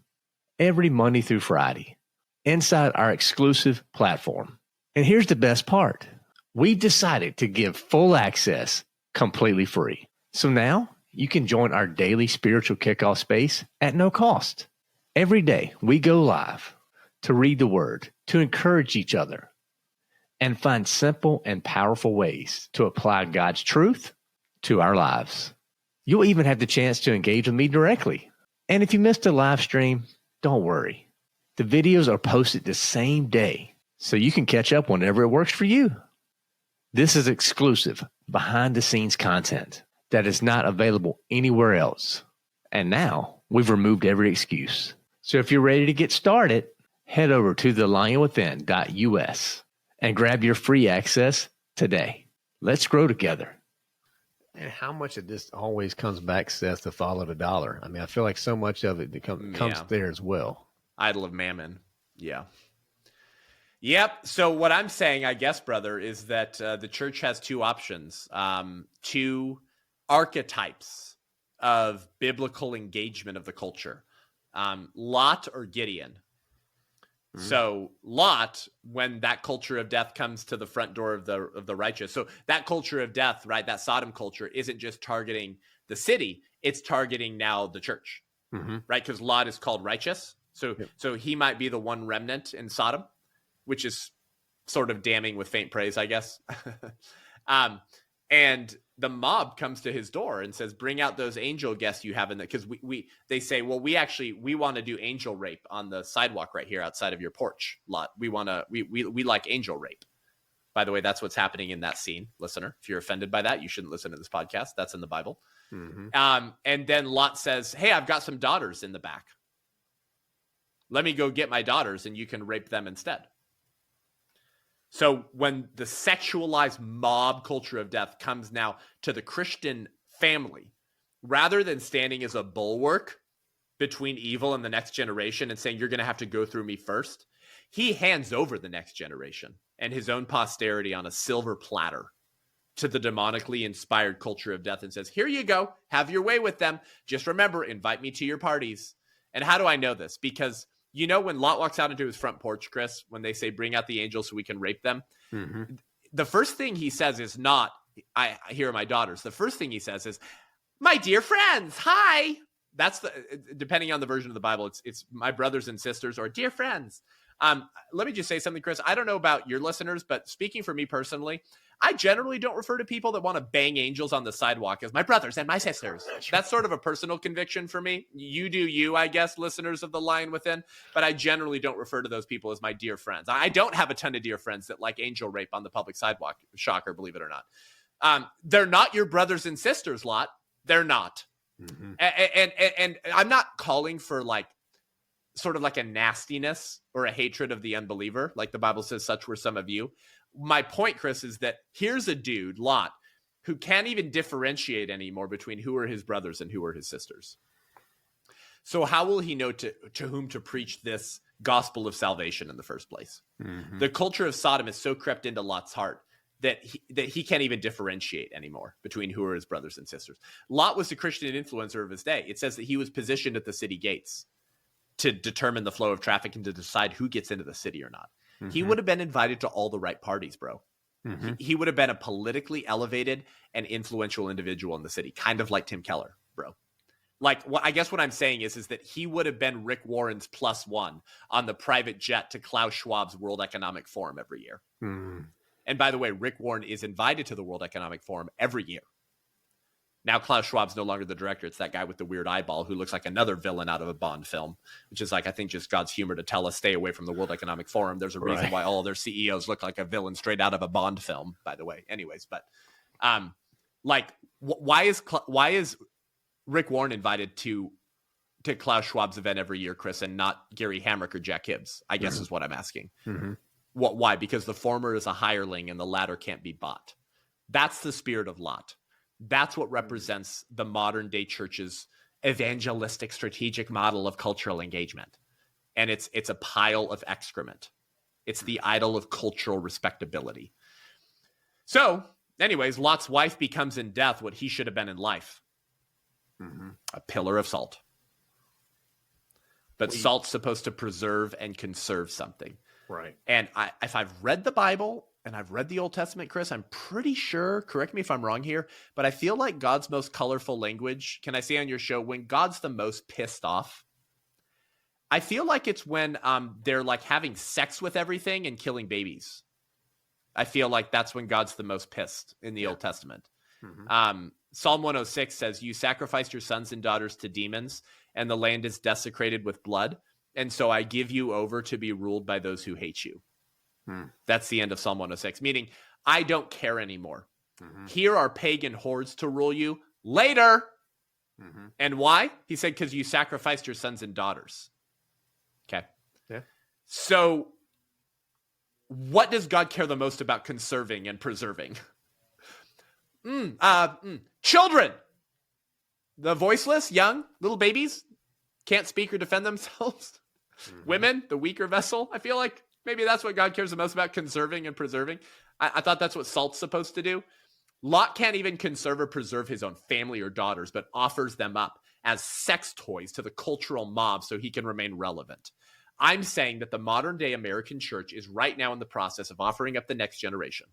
every Monday through Friday inside our exclusive platform. And here's the best part. We've decided to give full access completely free. So now you can join our daily spiritual kickoff space at no cost. Every day we go live to read the word, to encourage each other, and find simple and powerful ways to apply God's truth to our lives. You'll even have the chance to engage with me directly. And if you missed a live stream, don't worry. The videos are posted the same day, so you can catch up whenever it works for you. This is exclusive, behind-the-scenes content that is not available anywhere else. And now we've removed every excuse. So if you're ready to get started, head over to thelionwithin.us and grab your free access today. Let's grow together. And how much of this always comes back, Seth, to follow the dollar? I mean, I feel like so much of it comes there as well. Idol of mammon. Yeah. Yep. So what I'm saying, I guess, brother, is that the church has two options, two archetypes of biblical engagement of the culture, Lot or Gideon. So Lot, when that culture of death comes to the front door of the righteous, so that culture of death, right, that Sodom culture isn't just targeting the city, it's targeting now the church, right? Because Lot is called righteous. So he might be the one remnant in Sodom, which is sort of damning with faint praise, I guess. And the mob comes to his door and says, bring out those angel guests you have in there. Because they say, well, we want to do angel rape on the sidewalk right here outside of your porch, Lot. We like angel rape. By the way, that's what's happening in that scene, listener. If you're offended by that, you shouldn't listen to this podcast. That's in the Bible. And then Lot says, hey, I've got some daughters in the back. Let me go get my daughters and you can rape them instead. So when the sexualized mob culture of death comes now to the Christian family, rather than standing as a bulwark between evil and the next generation and saying, you're going to have to go through me first, he hands over the next generation and his own posterity on a silver platter to the demonically inspired culture of death and says, here you go, have your way with them. Just remember, invite me to your parties. And how do I know this? Because you know, when Lot walks out into his front porch, Chris, when they say, bring out the angels so we can rape them, the first thing he says is not, here are my daughters. The first thing he says is, my dear friends, hi. That's depending on the version of the Bible, it's my brothers and sisters or dear friends. Let me just say something, Chris. I don't know about your listeners, but speaking for me personally, I generally don't refer to people that want to bang angels on the sidewalk as my brothers and my sisters. That's sort of a personal conviction for me. You do you, I guess, listeners of The Lion Within, but I generally don't refer to those people as my dear friends. I don't have a ton of dear friends that like angel rape on the public sidewalk. Shocker, believe it or not. They're not your brothers and sisters, Lot. They're not. Mm-hmm. And I'm not calling for like sort of like a nastiness or a hatred of the unbeliever. Like the Bible says, such were some of you. My point, Chris, is that here's a dude, Lot, who can't even differentiate anymore between who are his brothers and who are his sisters. So how will he know to whom to preach this gospel of salvation in the first place? Mm-hmm. The culture of Sodom has so crept into Lot's heart that he can't even differentiate anymore between who are his brothers and sisters. Lot was the Christian influencer of his day. It says that he was positioned at the city gates to determine the flow of traffic and to decide who gets into the city or not. Mm-hmm. He would have been invited to all the right parties, bro. Mm-hmm. He would have been a politically elevated and influential individual in the city, kind of like Tim Keller, bro. Like, I guess what I'm saying is that he would have been Rick Warren's +1 on the private jet to Klaus Schwab's World Economic Forum every year. Mm-hmm. And by the way, Rick Warren is invited to the World Economic Forum every year. Now Klaus Schwab's no longer the director. It's that guy with the weird eyeball who looks like another villain out of a Bond film, which is like, I think, just God's humor to tell us stay away from the World Economic Forum. There's a reason why all their CEOs look like a villain straight out of a Bond film, by the way. Anyways, but why is Rick Warren invited to Klaus Schwab's event every year, Chris, and not Gary Hamrick or Jack Hibbs, I guess is what I'm asking. Mm-hmm. Why? Because the former is a hireling and the latter can't be bought. That's the spirit of Lot. That's what represents the modern day church's evangelistic strategic model of cultural engagement. And it's a pile of excrement. It's the idol of cultural respectability. So, anyways, Lot's wife becomes in death what he should have been in life. Mm-hmm. A pillar of salt. But salt's supposed to preserve and conserve something. Right. And if I've read the Bible and I've read the Old Testament, Chris, I'm pretty sure, correct me if I'm wrong here, but I feel like God's most colorful language, can I say on your show, when God's the most pissed off, I feel like it's when they're like having sex with everything and killing babies. I feel like that's when God's the most pissed in the Old Testament. Mm-hmm. Psalm 106 says, you sacrificed your sons and daughters to demons, and the land is desecrated with blood. And so I give you over to be ruled by those who hate you. That's the end of Psalm 106, meaning I don't care anymore. Mm-hmm. Here are pagan hordes to rule you later. Mm-hmm. And why? He said, because you sacrificed your sons and daughters. Okay. Yeah. So what does God care the most about conserving and preserving? Children. The voiceless, young, little babies can't speak or defend themselves. Mm-hmm. Women, the weaker vessel. I feel like maybe that's what God cares the most about, conserving and preserving. I thought that's what salt's supposed to do. Lot can't even conserve or preserve his own family or daughters, but offers them up as sex toys to the cultural mob so he can remain relevant. I'm saying that the modern day American church is right now in the process of offering up the next generation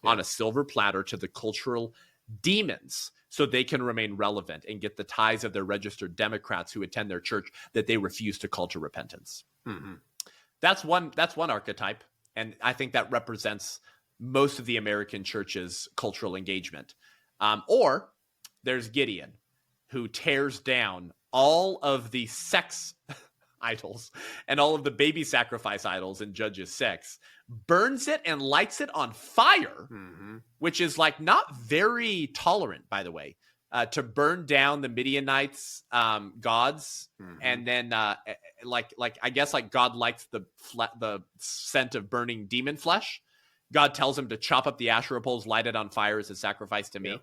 on a silver platter to the cultural demons so they can remain relevant and get the ties of their registered Democrats who attend their church that they refuse to call to repentance. Mm-hmm. That's one archetype, and I think that represents most of the American church's cultural engagement. Or there's Gideon, who tears down all of the sex idols and all of the baby sacrifice idols in Judges 6, burns it and lights it on fire, which is like not very tolerant, by the way, to burn down the Midianites' gods. And then like I guess like God likes the scent of burning demon flesh. God tells him to chop up the Asherah poles, light it on fire as a sacrifice to me. Yep.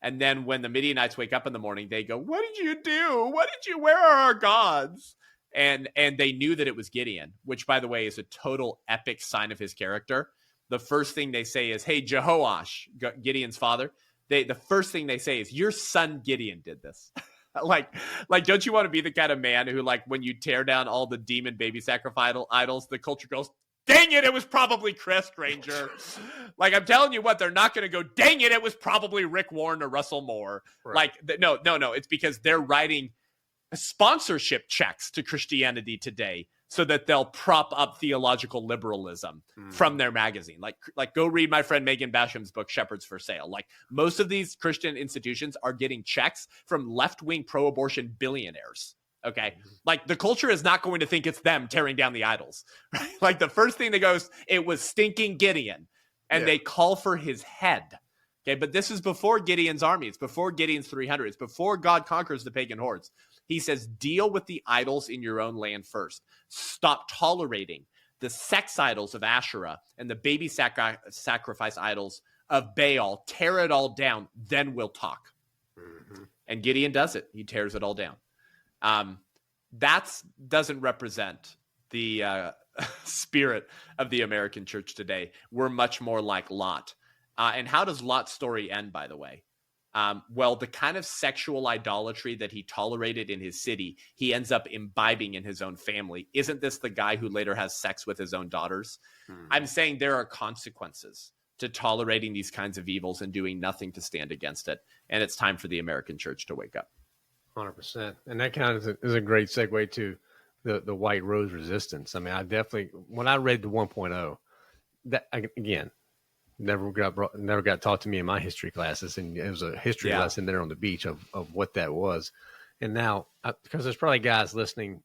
And then when the Midianites wake up in the morning, they go, "What did you do? Where are our gods?" And they knew that it was Gideon, which, by the way, is a total epic sign of his character. The first thing they say is, "Hey, Jehoash," Gideon's father. The first thing they say is, "Your son Gideon did this." like, don't you want to be the kind of man who, like, when you tear down all the demon baby sacrifice idols, the culture goes, "Dang it, it was probably Chris Granger." Like, I'm telling you what, they're not going to go, "Dang it, it was probably Rick Warren or Russell Moore." Right. Like, no. It's because they're writing sponsorship checks to Christianity today so that they'll prop up theological liberalism from their magazine. Like go read my friend Megan Basham's book, Shepherds for Sale. Like most of these Christian institutions are getting checks from left-wing pro-abortion billionaires. Okay. Like the culture is not going to think it's them tearing down the idols. Right? Like the first thing that goes, it was stinking Gideon, and they call for his head. Okay. But this is before Gideon's army. It's before Gideon's 300. It's before God conquers the pagan hordes. He says, deal with the idols in your own land first. Stop tolerating the sex idols of Asherah and the baby sacrifice idols of Baal. Tear it all down. Then we'll talk. And Gideon does it. He tears it all down. That doesn't represent the spirit of the American church today. We're much more like Lot. And how does Lot's story end, by the way? Well, the kind of sexual idolatry that he tolerated in his city, he ends up imbibing in his own family. Isn't this the guy who later has sex with his own daughters? I'm saying there are consequences to tolerating these kinds of evils and doing nothing to stand against it. And it's time for the American church to wake up. 100%. And that kind of is a great segue to the White Rose resistance. I mean, I definitely, when I read the 1.0, that again, never got taught to me in my history classes. And it was a history lesson there on the beach of what that was. And now, because there's probably guys listening,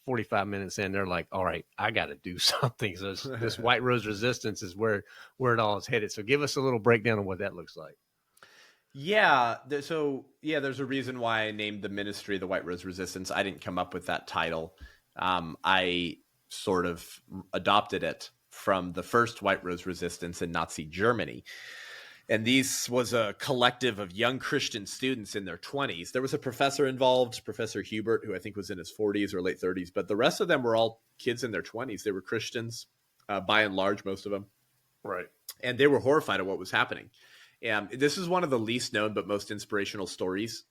45 minutes in, they're like, all right, I got to do something. So this White Rose resistance is where it all is headed. So give us a little breakdown of what that looks like. Yeah. There's a reason why I named the ministry the White Rose Resistance. I didn't come up with that title. I sort of adopted it from the first White Rose Resistance in Nazi Germany. And this was a collective of young Christian students in their 20s. There was a professor involved, Professor Hubert, who I think was in his 40s or late 30s. But the rest of them were all kids in their 20s. They were Christians, by and large, most of them. Right. And they were horrified at what was happening. This is one of the least known but most inspirational stories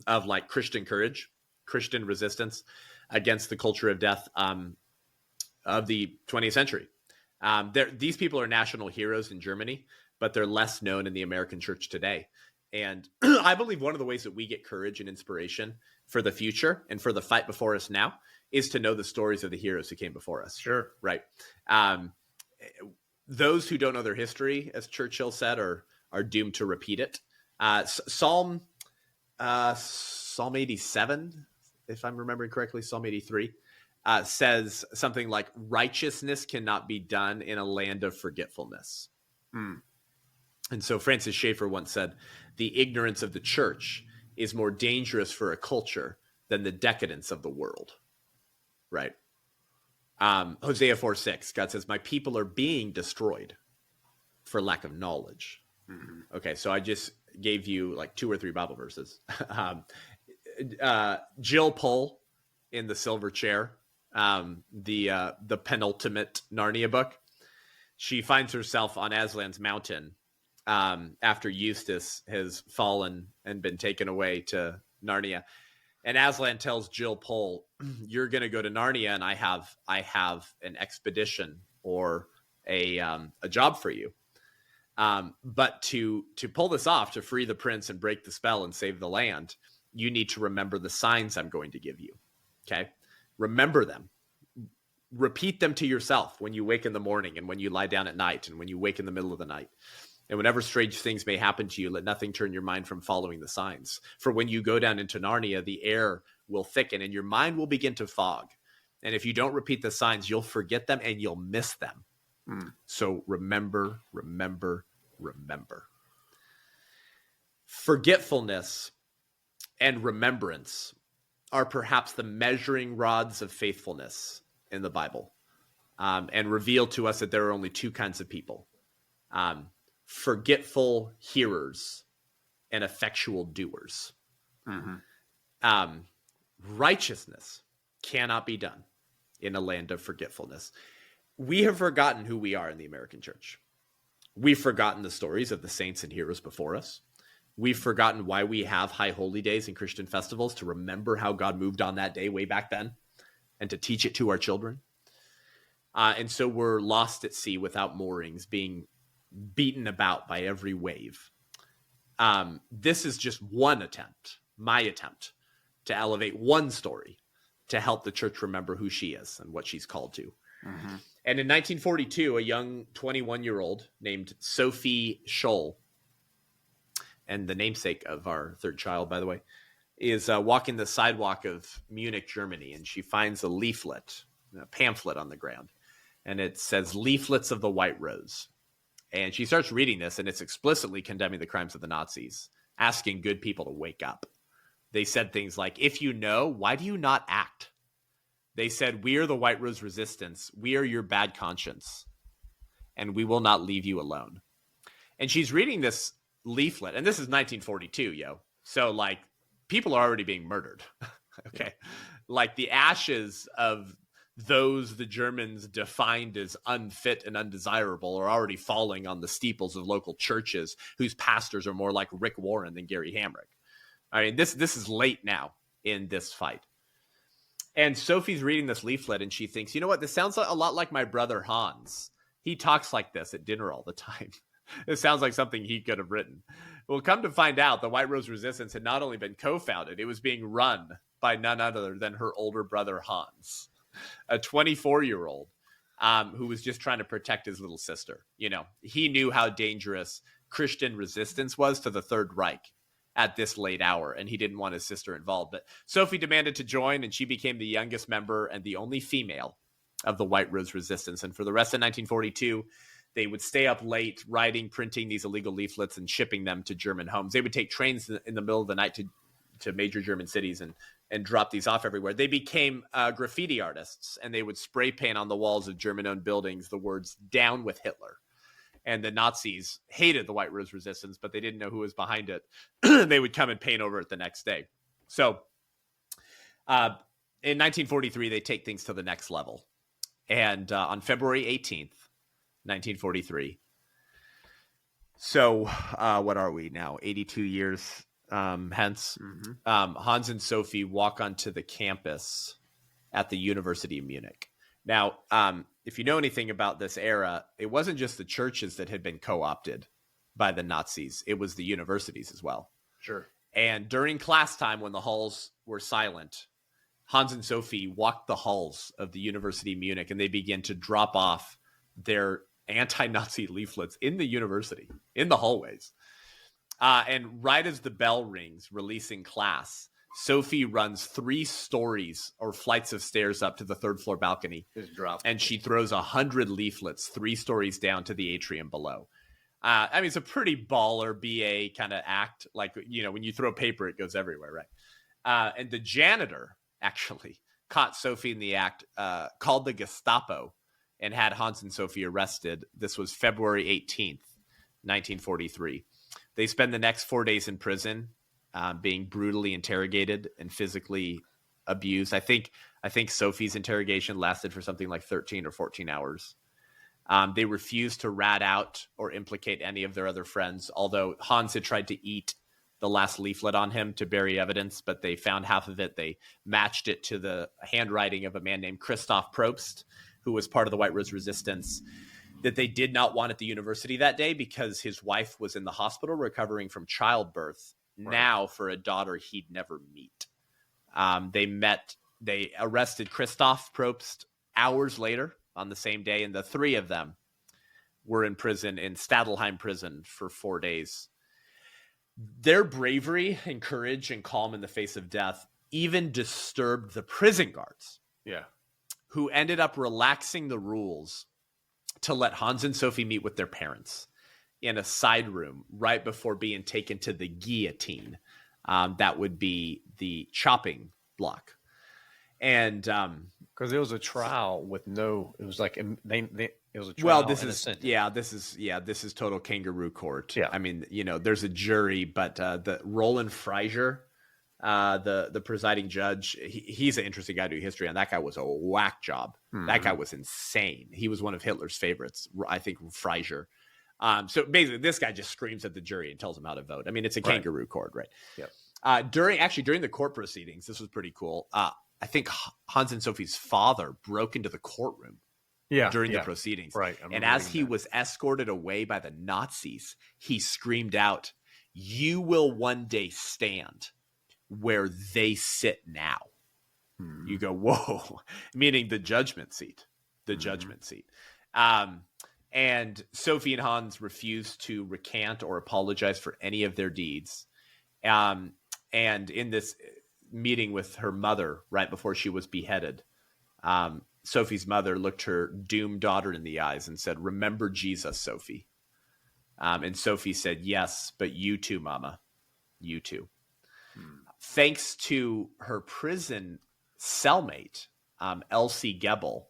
of like Christian courage, Christian resistance against the culture of death of the 20th century. These people are national heroes in Germany, but they're less known in the American church today. And I believe one of the ways that we get courage and inspiration for the future and for the fight before us now is to know the stories of the heroes who came before us. Sure. Right. Those who don't know their history, as Churchill said, are doomed to repeat it. Psalm 87, if I'm remembering correctly, Psalm 83, says something like, righteousness cannot be done in a land of forgetfulness. And so Francis Schaeffer once said, the ignorance of the church is more dangerous for a culture than the decadence of the world. Right. Hosea 4:6, God says, my people are being destroyed for lack of knowledge. Okay, so I just gave you like 2 or 3 Bible verses. Jill Pohl in The Silver Chair, the penultimate Narnia book, she finds herself on Aslan's mountain after Eustace has fallen and been taken away to Narnia. And Aslan tells Jill Pohl, you're going to go to Narnia, and I have an expedition or a job for you. But to pull this off, to free the prince and break the spell and save the land, you need to remember the signs I'm going to give you. Okay. Remember them, repeat them to yourself when you wake in the morning and when you lie down at night and when you wake in the middle of the night. And whenever strange things may happen to you, let nothing turn your mind from following the signs. For when you go down into Narnia, the air will thicken and your mind will begin to fog. And if you don't repeat the signs, you'll forget them and you'll miss them. So remember. Forgetfulness and remembrance are perhaps the measuring rods of faithfulness in the Bible, and reveal to us that there are only 2 kinds of people, forgetful hearers and effectual doers. Righteousness cannot be done in a land of forgetfulness. We have forgotten who we are in the American church. We've forgotten the stories of the saints and heroes before us. We've forgotten why we have high holy days and Christian festivals, to remember how God moved on that day way back then and to teach it to our children. And so we're lost at sea without moorings, being beaten about by every wave. This is just one attempt, my attempt, to elevate one story to help the church remember who she is and what she's called to. Mm-hmm. And in 1942, a young 21-year-old named Sophie Scholl, and the namesake of our third child, by the way, is walking the sidewalk of Munich, Germany, and she finds a leaflet, a pamphlet on the ground, and it says Leaflets of the White Rose. And she starts reading this, and it's explicitly condemning the crimes of the Nazis, asking good people to wake up. They said things like, if you know, why do you not act? They said, we are the White Rose Resistance. We are your bad conscience, and we will not leave you alone. And she's reading this leaflet, and this is 1942, yo. So, like, people are already being murdered. Okay. Like, the ashes of those the Germans defined as unfit and undesirable are already falling on the steeples of local churches whose pastors are more like Rick Warren than Gary Hamrick. I mean, this is late now in this fight. And Sophie's reading this leaflet, and she thinks, you know what? This sounds a lot like my brother Hans. He talks like this at dinner all the time. It sounds like something he could have written. Well, come to find out, the White Rose Resistance had not only been co-founded, it was being run by none other than her older brother Hans, a 24-year-old who was just trying to protect his little sister. You know, he knew how dangerous Christian resistance was to the Third Reich at this late hour, and he didn't want his sister involved. But Sophie demanded to join, and she became the youngest member and the only female of the White Rose Resistance. And for the rest of 1942, they would stay up late writing, printing these illegal leaflets and shipping them to German homes. They would take trains in the middle of the night to major German cities and drop these off everywhere. They became graffiti artists, and they would spray paint on the walls of German-owned buildings the words, "Down with Hitler." And the Nazis hated the White Rose Resistance, but they didn't know who was behind it. They would come and paint over it the next day. So in 1943, they take things to the next level. And on February 18th, 1943, so what are we now? 82 years hence. Mm-hmm. Hans and Sophie walk onto the campus at the University of Munich. Now, if you know anything about this era, it wasn't just the churches that had been co-opted by the Nazis. It was the universities as well. Sure. And during class time, when the halls were silent, Hans and Sophie walked the halls of the University of Munich, and they began to drop off their anti-Nazi leaflets in the university, in the hallways. And right as the bell rings, releasing class, Sophie runs 3 stories or flights of stairs up to the 3rd floor balcony. And she throws 100 leaflets 3 stories down to the atrium below. I mean, it's a pretty baller BA kind of act. Like, you know, when you throw paper, it goes everywhere, right? And the janitor actually caught Sophie in the act, called the Gestapo, and had Hans and Sophie arrested. This was February 18th, 1943. They spend the next 4 days in prison, being brutally interrogated and physically abused. I think Sophie's interrogation lasted for something like 13 or 14 hours. They refused to rat out or implicate any of their other friends, although Hans had tried to eat the last leaflet on him to bury evidence, but they found half of it. They matched it to the handwriting of a man named Christoph Probst, who was part of the White Rose Resistance, that they did not want at the university that day because his wife was in the hospital recovering from childbirth. Right. Now for a daughter he'd never meet. They arrested Christoph Probst hours later on the same day, and the 3 of them were in prison in Stadelheim prison for 4 days. Their bravery and courage and calm in the face of death even disturbed the prison guards. Yeah. Who ended up relaxing the rules to let Hans and Sophie meet with their parents in a side room right before being taken to the guillotine. That would be the chopping block. And because it was a trial with no, it was like it was a trial. Well, this is total kangaroo court. Yeah. I mean, you know, there's a jury, but the Roland Freiser, the presiding judge, he's an interesting guy to do history on. That guy was a whack job. Mm-hmm. That guy was insane. He was one of Hitler's favorites, I think, Freiser. So basically, this guy just screams at the jury and tells them how to vote. I mean, it's a kangaroo court, right? Yep. During the court proceedings, this was pretty cool. I think Hans and Sophie's father broke into the courtroom during the proceedings. Right. And as he was escorted away by the Nazis, he screamed out, "You will one day stand where they sit now." You go, whoa, meaning the judgment seat, judgment seat. And Sophie and Hans refused to recant or apologize for any of their deeds. And in this meeting with her mother right before she was beheaded, Sophie's mother looked her doomed daughter in the eyes and said, "Remember Jesus, Sophie." And Sophie said, "Yes, but you too, Mama. You too." Thanks to her prison cellmate, Elsie Gebel,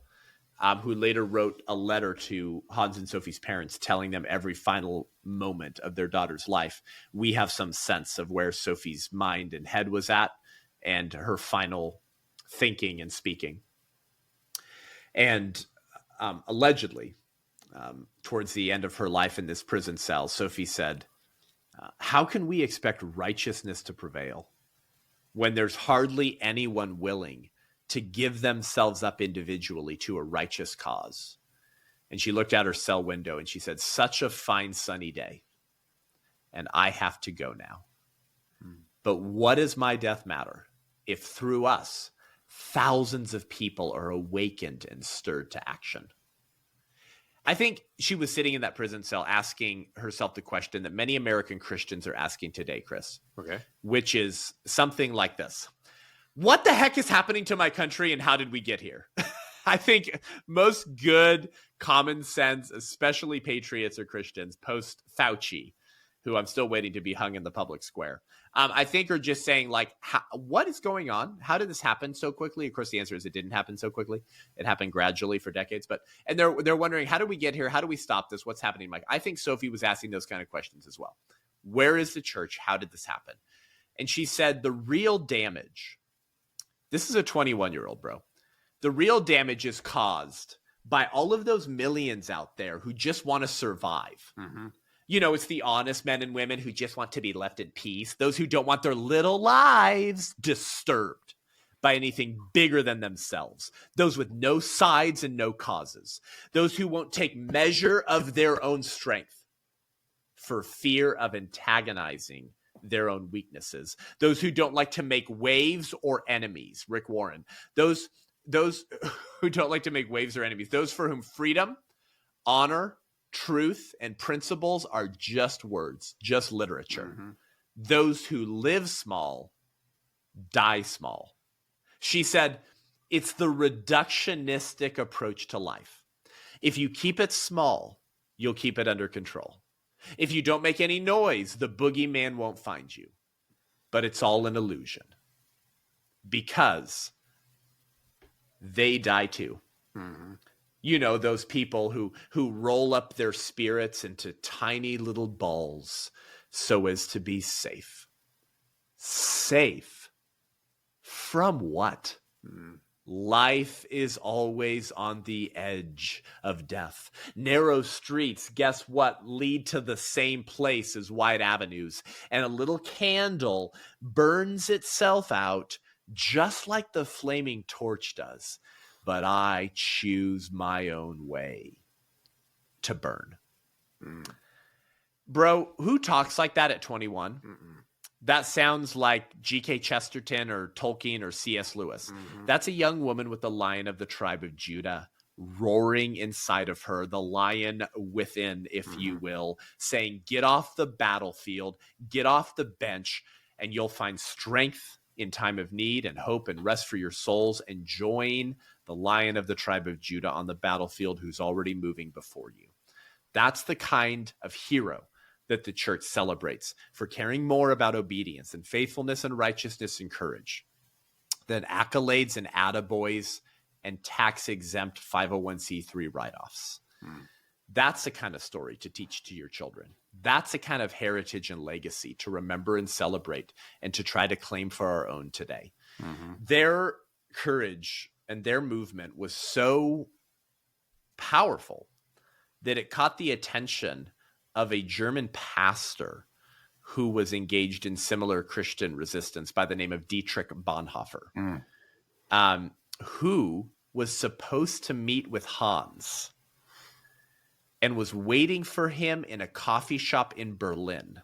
who later wrote a letter to Hans and Sophie's parents telling them every final moment of their daughter's life, we have some sense of where Sophie's mind and head was at and her final thinking and speaking. And allegedly, towards the end of her life in this prison cell, Sophie said, "How can we expect righteousness to prevail when there's hardly anyone willing to give themselves up individually to a righteous cause?" And she looked out her cell window and she said, "Such a fine sunny day, and I have to go now. But what does my death matter if through us thousands of people are awakened and stirred to action?" I think she was sitting in that prison cell asking herself the question that many American Christians are asking today, Chris. Okay. Which is something like this: what the heck is happening to my country and how did we get here? I think most good common sense, especially patriots or Christians, post Fauci, who I'm still waiting to be hung in the public square, I think are just saying, like, what is going on? How did this happen so quickly? Of course, the answer is it didn't happen so quickly. It happened gradually for decades. And they're wondering, how did we get here? How do we stop this? What's happening, Mike? I think Sophie was asking those kind of questions as well. Where is the church? How did this happen? And she said the real damage, this is a 21-year-old, bro. The real damage is caused by all of those millions out there who just want to survive. Mm-hmm. You know, it's the honest men and women who just want to be left in peace. Those who don't want their little lives disturbed by anything bigger than themselves. Those with no sides and no causes. Those who won't take measure of their own strength for fear of antagonizing their own weaknesses. Those who don't like to make waves or enemies. Rick Warren. Those who don't like to make waves or enemies. Those for whom freedom, honor, truth, and principles are just words, just literature. Mm-hmm. Those who live small, die small. She said, it's the reductionistic approach to life. If you keep it small, you'll keep it under control. If you don't make any noise, the boogeyman won't find you. But it's all an illusion. Because they die too. Mm-hmm. You know, those people who roll up their spirits into tiny little balls so as to be safe. Safe from what? Life is always on the edge of death. Narrow streets, guess what, lead to the same place as wide avenues. And a little candle burns itself out just like the flaming torch does. But I choose my own way to burn. Bro, who talks like that at 21? That sounds like G.K. Chesterton or Tolkien or C.S. Lewis. Mm-hmm. That's a young woman with the lion of the tribe of Judah roaring inside of her, the lion within, if you will, saying, get off the battlefield, get off the bench, and you'll find strength in time of need and hope and rest for your souls, and join the lion of the tribe of Judah on the battlefield who's already moving before you. That's the kind of hero that the church celebrates for caring more about obedience and faithfulness and righteousness and courage than accolades and attaboys and tax-exempt 501c3 write-offs. That's the kind of story to teach to your children. That's the kind of heritage and legacy to remember and celebrate and to try to claim for our own today. Mm-hmm. Their courage and their movement was so powerful that it caught the attention of a German pastor who was engaged in similar Christian resistance by the name of Dietrich Bonhoeffer, who was supposed to meet with Hans and was waiting for him in a coffee shop in Berlin.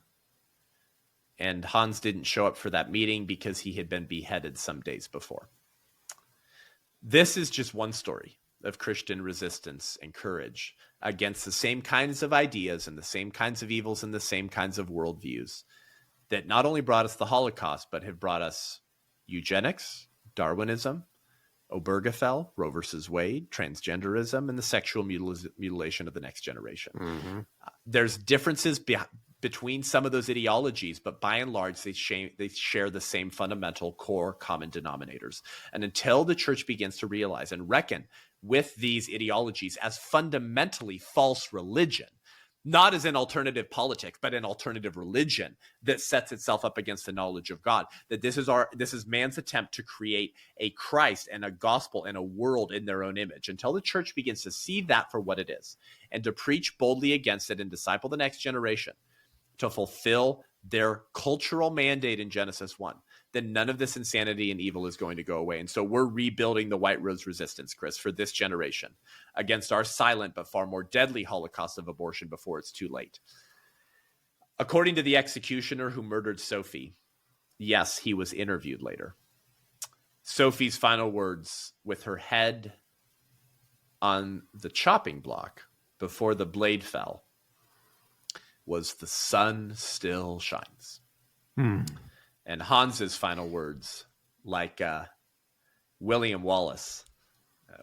And Hans didn't show up for that meeting because he had been beheaded some days before. This is just one story of Christian resistance and courage against the same kinds of ideas and the same kinds of evils and the same kinds of worldviews that not only brought us the Holocaust, but have brought us eugenics, Darwinism, Obergefell, Roe versus Wade, transgenderism, and the sexual mutilation of the next generation. Mm-hmm. There's differences between some of those ideologies, but by and large, they share the same fundamental core common denominators. And until the church begins to realize and reckon with these ideologies as fundamentally false religion, not as an alternative politics, but an alternative religion that sets itself up against the knowledge of God, that this is man's attempt to create a Christ and a gospel and a world in their own image. Until the church begins to see that for what it is and to preach boldly against it and disciple the next generation to fulfill their cultural mandate in Genesis 1, then none of this insanity and evil is going to go away. And so we're rebuilding the White Rose resistance, Chris, for this generation against our silent but far more deadly holocaust of abortion before it's too late. According to the executioner who murdered Sophie, yes, he was interviewed later. Sophie's final words with her head on the chopping block before the blade fell was, "The sun still shines." And Hans's final words, like William Wallace,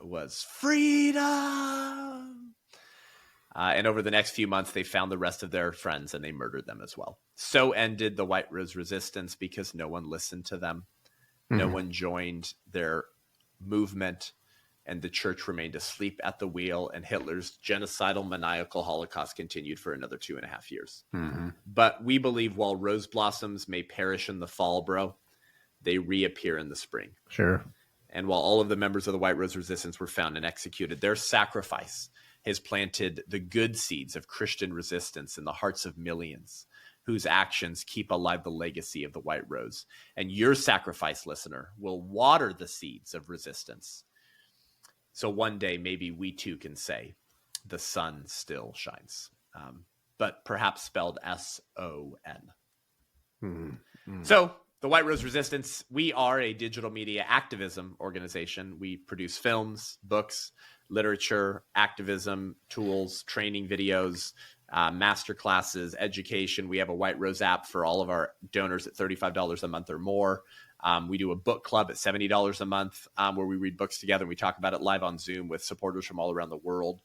was "freedom." And over the next few months, they found the rest of their friends and they murdered them as well. So ended the White Rose resistance because no one listened to them. No one joined their movement, and the church remained asleep at the wheel, and Hitler's genocidal, maniacal Holocaust continued for another 2.5 years. But we believe while rose blossoms may perish in the fall, bro, they reappear in the spring. Sure. And while all of the members of the White Rose Resistance were found and executed, their sacrifice has planted the good seeds of Christian resistance in the hearts of millions whose actions keep alive the legacy of the White Rose. And your sacrifice, listener, will water the seeds of resistance. So one day, maybe we too can say, "The sun still shines," but perhaps spelled S-O-N. So the White Rose Resistance, we are a digital media activism organization. We produce films, books, literature, activism tools, training videos, master classes, education. We have a White Rose app for all of our donors at $35 a month or more. We do a book club at $70 a month where we read books together and we talk about it live on Zoom with supporters from all around the world.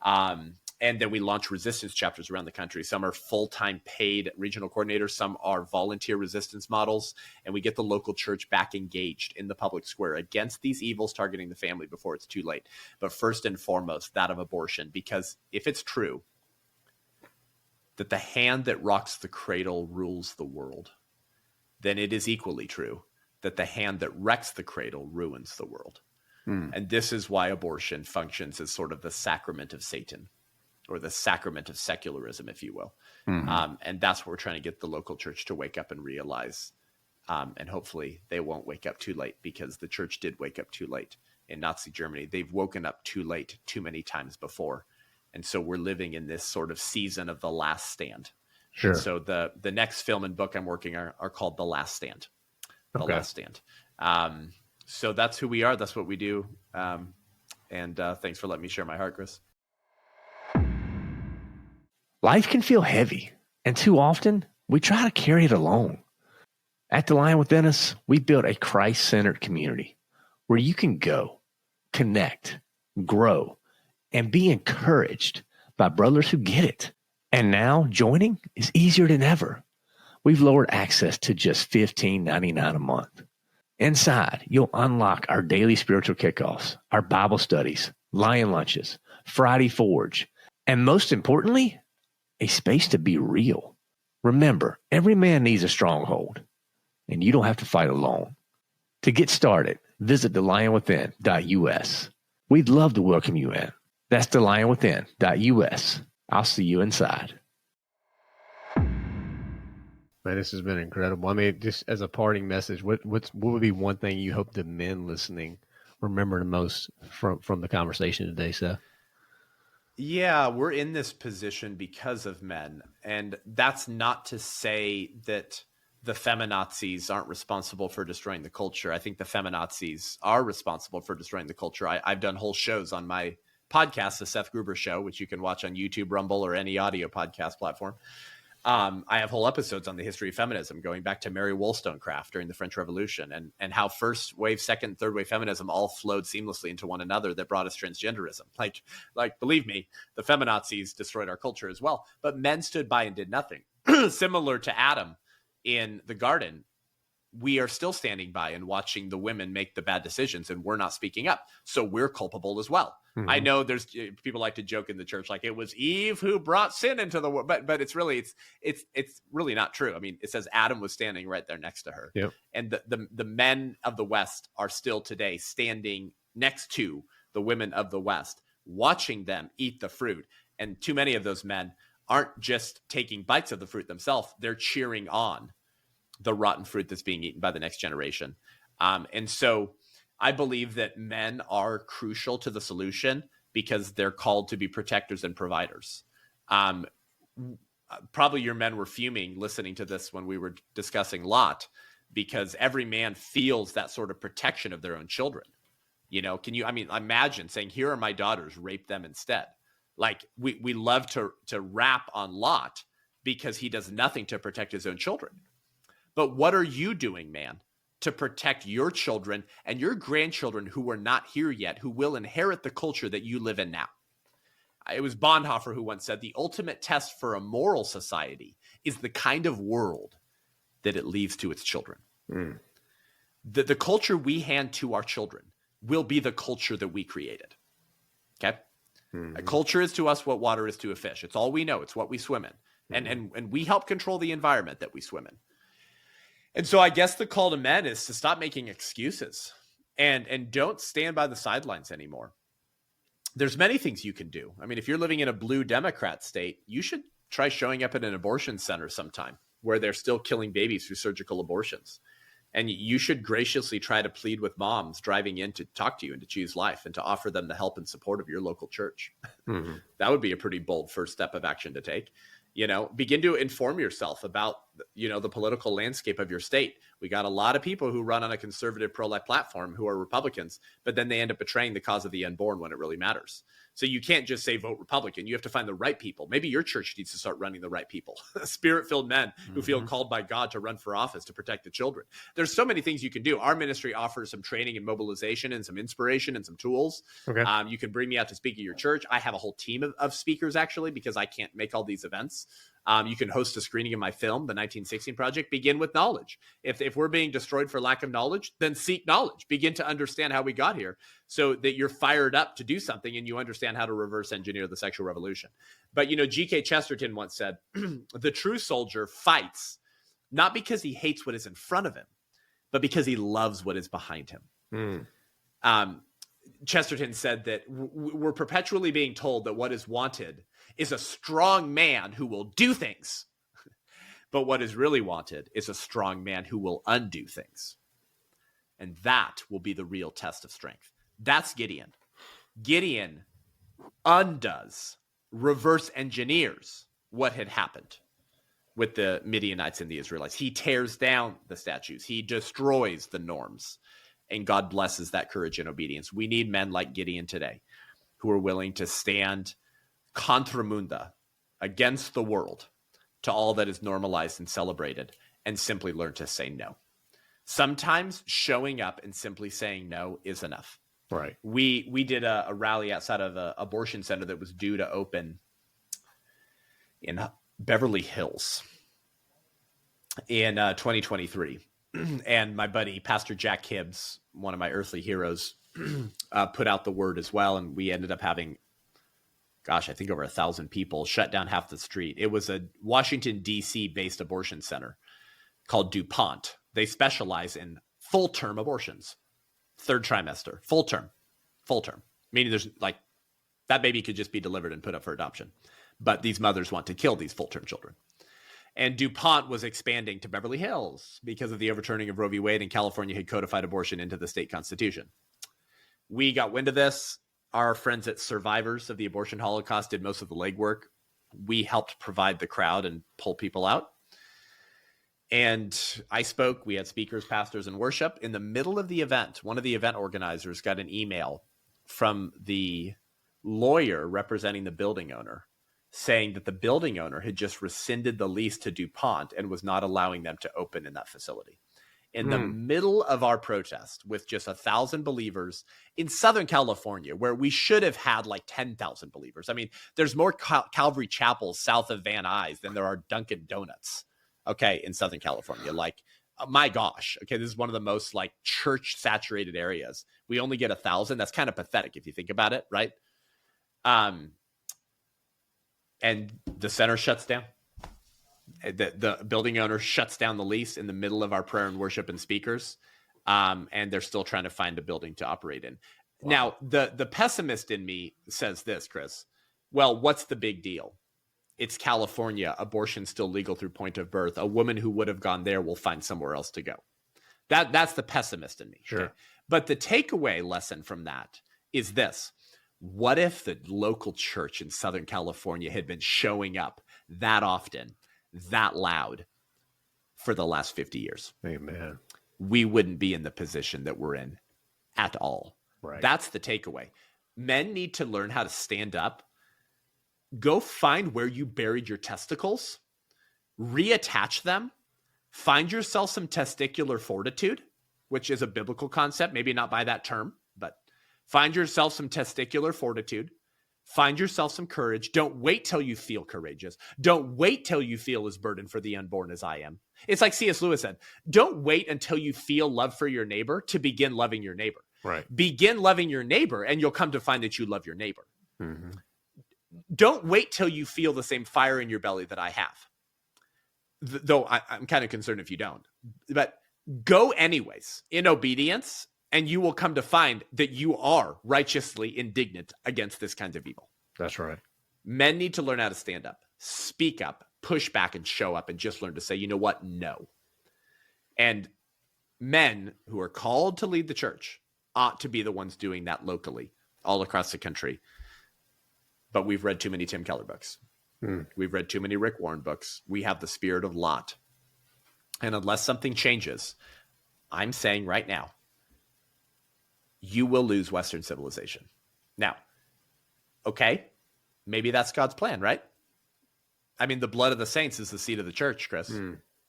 And then we launch resistance chapters around the country. Some are full-time paid regional coordinators. Some are volunteer resistance models. And we get the local church back engaged in the public square against these evils targeting the family before it's too late. But first and foremost, that of abortion. Because if it's true that the hand that rocks the cradle rules the world, then it is equally true that the hand that wrecks the cradle ruins the world. And this is why abortion functions as sort of the sacrament of Satan, or the sacrament of secularism, if you will. And that's what we're trying to get the local church to wake up and realize. And hopefully they won't wake up too late, because the church did wake up too late in Nazi Germany. They've woken up too late too many times before. And so we're living in this sort of season of the last stand. Sure. And so the next film and book I'm working on are called The Last Stand. The Last Stand. So that's who we are. That's what we do. And thanks for letting me share my heart, Chris. Life can feel heavy, and too often we try to carry it alone. At The Lion Within Us, we built a Christ-centered community where you can go, connect, grow, and be encouraged by brothers who get it. And now joining is easier than ever. We've lowered access to just $15.99 a month. Inside, you'll unlock our daily spiritual kickoffs, our Bible studies, Lion Lunches, Friday Forge, and most importantly, a space to be real. Remember, every man needs a stronghold, and you don't have to fight alone. To get started, visit thelionwithin.us. We'd love to welcome you in. That's thelionwithin.us. I'll see you inside. Man, this has been incredible. I mean, just as a parting message, what would be one thing you hope the men listening remember the most from the conversation today, Seth? Yeah, we're in this position because of men. And that's not to say that the feminazis aren't responsible for destroying the culture. I think the feminazis are responsible for destroying the culture. I've done whole shows on my podcast, the Seth Gruber Show, which you can watch on YouTube, Rumble, or any audio podcast platform. I have whole episodes on the history of feminism, going back to Mary Wollstonecraft during the French Revolution, and how first wave, second, third wave feminism all flowed seamlessly into one another that brought us transgenderism. Like believe me, the feminazis destroyed our culture as well, but men stood by and did nothing. Similar to Adam in the garden, we are still standing by and watching the women make the bad decisions, and we're not speaking up. So we're culpable as well. Mm-hmm. I know there's people like to joke in the church, like it was Eve who brought sin into the world, but it's really not true. I mean, it says Adam was standing right there next to her. Yep. And the men of the West are still today standing next to the women of the West, watching them eat the fruit. And too many of those men aren't just taking bites of the fruit themselves. They're cheering on the rotten fruit that's being eaten by the next generation. And so I believe that men are crucial to the solution because they're called to be protectors and providers. Probably your men were fuming listening to this when we were discussing Lot, because every man feels that sort of protection of their own children. You know, imagine saying, here are my daughters, rape them instead. Like we love to rap on Lot because he does nothing to protect his own children. But what are you doing, man, to protect your children and your grandchildren who are not here yet, who will inherit the culture that you live in now? It was Bonhoeffer who once said, the ultimate test for a moral society is the kind of world that it leaves to its children. Mm. The culture we hand to our children will be the culture that we created. Okay? Mm-hmm. A culture is to us what water is to a fish. It's all we know. It's what we swim in. Mm-hmm. And we help control the environment that we swim in. And so I guess the call to men is to stop making excuses and don't stand by the sidelines anymore. There's many things you can do. I mean, if you're living in a blue Democrat state, you should try showing up at an abortion center sometime where they're still killing babies through surgical abortions. And you should graciously try to plead with moms driving in to talk to you and to choose life and to offer them the help and support of your local church. Mm-hmm. That would be a pretty bold first step of action to take. You know, begin to inform yourself about, the political landscape of your state. We got a lot of people who run on a conservative pro-life platform who are Republicans, but then they end up betraying the cause of the unborn when it really matters. So you can't just say vote Republican. You have to find the right people. Maybe your church needs to start running the right people, spirit-filled men who feel called by God to run for office to protect the children. There's so many things you can do. Our ministry offers some training and mobilization and some inspiration and some tools. Okay. You can bring me out to speak at your church. I have a whole team of speakers, actually, because I can't make all these events. You can host a screening of my film, The 1916 Project. Begin with knowledge. If we're being destroyed for lack of knowledge, then seek knowledge. Begin to understand how we got here so that you're fired up to do something and you understand how to reverse engineer the sexual revolution. But, G.K. Chesterton once said, the true soldier fights not because he hates what is in front of him, but because he loves what is behind him. Chesterton said that we're perpetually being told that what is wanted is a strong man who will do things. But what is really wanted is a strong man who will undo things. And that will be the real test of strength. That's Gideon. Gideon undoes, reverse engineers what had happened with the Midianites and the Israelites. He tears down the statues. He destroys the norms. And God blesses that courage and obedience. We need men like Gideon today who are willing to stand contra munda, against the world, to all that is normalized and celebrated, and simply learn to say no. Sometimes showing up and simply saying no is enough. Right. We did a rally outside of an abortion center that was due to open in Beverly Hills in 2023. And my buddy, Pastor Jack Hibbs, one of my earthly heroes, put out the word as well. And we ended up having, I think over 1,000 people shut down half the street. It was a Washington, D.C. based abortion center called DuPont. They specialize in full-term abortions, third trimester, full term, meaning there's that baby could just be delivered and put up for adoption. But these mothers want to kill these full-term children. And DuPont was expanding to Beverly Hills because of the overturning of Roe v. Wade, and California had codified abortion into the state constitution. We got wind of this. Our friends at Survivors of the Abortion Holocaust did most of the legwork. We helped provide the crowd and pull people out. And I spoke. We had speakers, pastors, and worship. In the middle of the event, one of the event organizers got an email from the lawyer representing the building owner saying that the building owner had just rescinded the lease to DuPont and was not allowing them to open in that facility. In the middle of our protest with just 1,000 believers in Southern California, where we should have had like 10,000 believers. I mean, there's more Calvary chapels south of Van Nuys than there are Dunkin' Donuts, okay, in Southern California. Like, my gosh, okay, this is one of the most like church saturated areas. We only get 1,000. That's kind of pathetic if you think about it, right? And the center shuts down. The building owner shuts down the lease in the middle of our prayer and worship and speakers. And they're still trying to find a building to operate in. Wow. Now, the pessimist in me says this, Chris. Well, what's the big deal? It's California. Abortion's still legal through point of birth. A woman who would have gone there will find somewhere else to go. That's the pessimist in me. Sure. Okay? But the takeaway lesson from that is this. What if the local church in Southern California had been showing up that often, that loud for the last 50 years? Amen. We wouldn't be in the position that we're in at all. Right. That's the takeaway. Men need to learn how to stand up. Go find where you buried your testicles, reattach them, find yourself some testicular fortitude, which is a biblical concept, maybe not by that term, but find yourself some testicular fortitude. Find yourself some courage. Don't wait till you feel courageous. Don't wait till you feel as burdened for the unborn as I am. It's like C.S. Lewis said, don't wait until you feel love for your neighbor to begin loving your neighbor. Right. Begin loving your neighbor, and you'll come to find that you love your neighbor. Mm-hmm. Don't wait till you feel the same fire in your belly that I have. Though I'm kind of concerned if you don't. But go anyways in obedience, and you will come to find that you are righteously indignant against this kind of evil. That's right. Men need to learn how to stand up, speak up, push back, and show up, and just learn to say, you know what? No. And men who are called to lead the church ought to be the ones doing that locally, all across the country. But we've read too many Tim Keller books. We've read too many Rick Warren books. We have the spirit of Lot. And unless something changes, I'm saying right now, you will lose Western civilization. Now, okay, maybe that's God's plan, right? I mean, the blood of the saints is the seed of the church, Chris.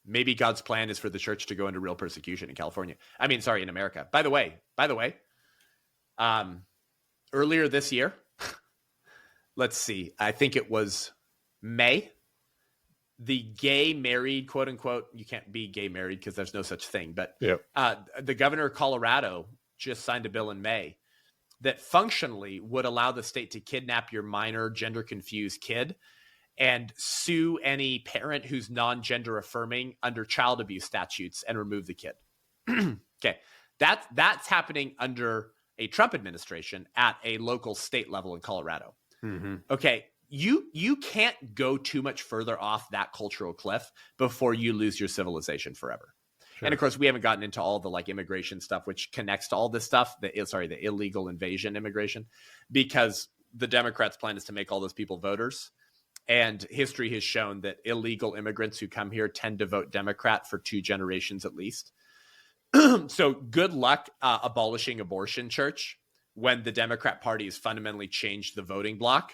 Maybe God's plan is for the church to go into real persecution in California. In America. By the way, earlier this year, let's see, I think it was May, the gay married, quote unquote, you can't be gay married because there's no such thing, but the governor of Colorado just signed a bill in May that functionally would allow the state to kidnap your minor gender confused kid and sue any parent who's non-gender affirming under child abuse statutes and remove the kid. Okay. That's happening under a Trump administration at a local state level in Colorado. Mm-hmm. Okay. You can't go too much further off that cultural cliff before you lose your civilization forever. Sure. And of course, we haven't gotten into all the like immigration stuff, which connects to all this stuff, the illegal invasion immigration, because the Democrats' plan is to make all those people voters. And history has shown that illegal immigrants who come here tend to vote Democrat for 2 generations at least. So good luck abolishing abortion, church, when the Democrat Party has fundamentally changed the voting block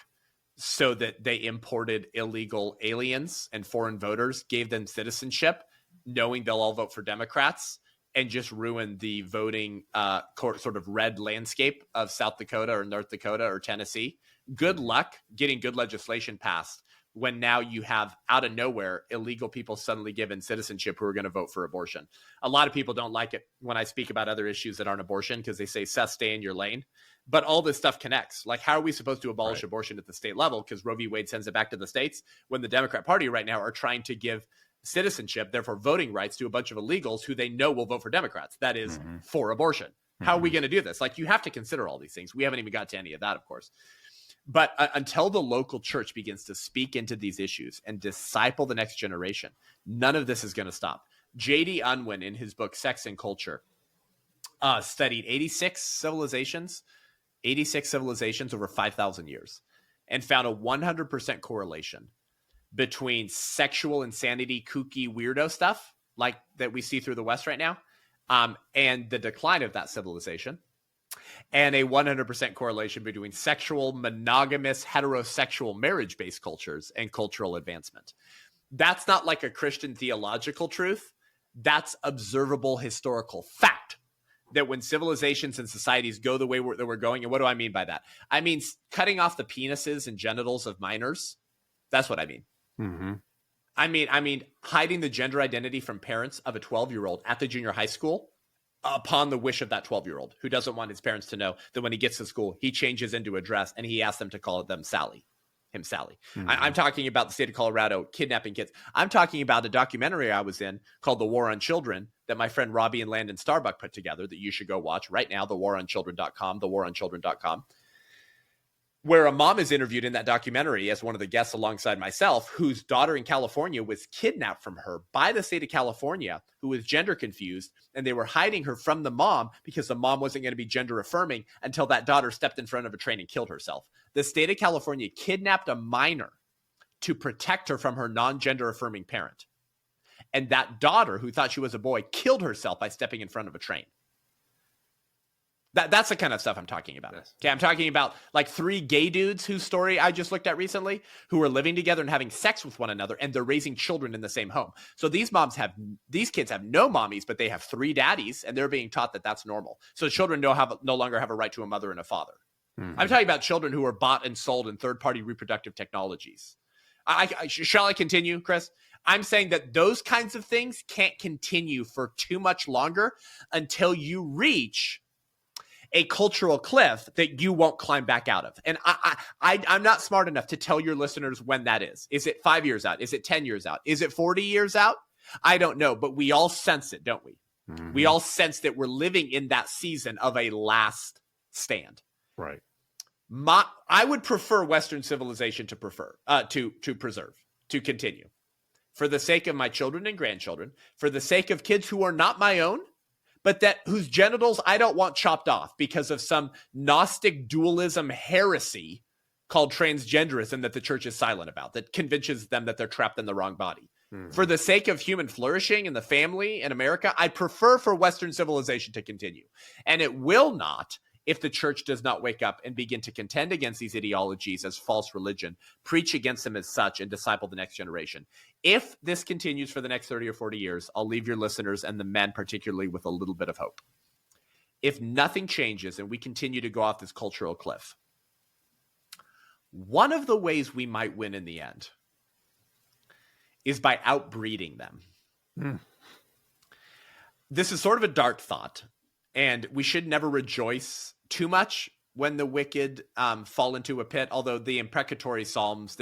so that they imported illegal aliens and foreign voters, gave them citizenship, knowing they'll all vote for Democrats, and just ruined the voting sort of red landscape of South Dakota or North Dakota or Tennessee. Good luck getting good legislation passed when now you have, out of nowhere, illegal people suddenly given citizenship who are going to vote for abortion. A lot of people don't like it when I speak about other issues that aren't abortion because they say, Seth, stay in your lane. But all this stuff connects. Like, how are we supposed to abolish abortion at the state level? Because Roe v. Wade sends it back to the states when the Democrat Party right now are trying to give citizenship, therefore voting rights, to a bunch of illegals who they know will vote for Democrats. That is for abortion. How are we going to do this? Like, you have to consider all these things. We haven't even got to any of that, of course. But until the local church begins to speak into these issues and disciple the next generation, none of this is going to stop. J.D. Unwin, in his book, Sex and Culture, studied 86 civilizations over 5,000 years and found a 100% correlation between sexual insanity, kooky, weirdo stuff like that we see through the West right now, and the decline of that civilization, and a 100% correlation between sexual, monogamous, heterosexual marriage-based cultures and cultural advancement. That's not like a Christian theological truth. That's observable historical fact. That when civilizations and societies go the way that we're going, and what do I mean by that? I mean cutting off the penises and genitals of minors. That's what I mean. Mm-hmm. I mean hiding the gender identity from parents of a 12-year-old at the junior high school upon the wish of that 12-year-old who doesn't want his parents to know that when he gets to school, he changes into a dress and he asks them to call them Sally. Mm-hmm. I'm talking about the state of Colorado kidnapping kids. I'm talking about a documentary I was in called The War on Children that my friend Robbie and Landon Starbuck put together that you should go watch right now, thewaronchildren.com, where a mom is interviewed in that documentary as one of the guests alongside myself, whose daughter in California was kidnapped from her by the state of California, who was gender confused, and they were hiding her from the mom because the mom wasn't going to be gender affirming until that daughter stepped in front of a train and killed herself. The state of California kidnapped a minor to protect her from her non-gender affirming parent. And that daughter, who thought she was a boy, killed herself by stepping in front of a train. That's the kind of stuff I'm talking about. Yes. Okay, I'm talking about like 3 gay dudes whose story I just looked at recently, who are living together and having sex with one another, and they're raising children in the same home. So these kids have no mommies, but they have 3 daddies, and they're being taught that that's normal. So children no longer have a right to a mother and a father. Mm-hmm. I'm talking about children who are bought and sold in third-party reproductive technologies. Shall I continue, Chris? I'm saying that those kinds of things can't continue for too much longer until you reach a cultural cliff that you won't climb back out of. And I'm not smart enough to tell your listeners when that is. Is it 5 years out? Is it 10 years out? Is it 40 years out? I don't know, but we all sense it, don't we? Mm-hmm. We all sense that we're living in that season of a last stand. Right. I would prefer Western civilization to preserve, to continue. For the sake of my children and grandchildren, for the sake of kids who are not my own, but whose genitals I don't want chopped off because of some Gnostic dualism heresy called transgenderism that the church is silent about, that convinces them that they're trapped in the wrong body. Mm-hmm. For the sake of human flourishing and the family in America, I prefer for Western civilization to continue. And it will not if the church does not wake up and begin to contend against these ideologies as false religion, preach against them as such, and disciple the next generation. If this continues for the next 30 or 40 years, I'll leave your listeners and the men particularly with a little bit of hope. If nothing changes and we continue to go off this cultural cliff, one of the ways we might win in the end is by outbreeding them. Mm. This is sort of a dark thought, and we should never rejoice too much when the wicked fall into a pit. Although the imprecatory psalms,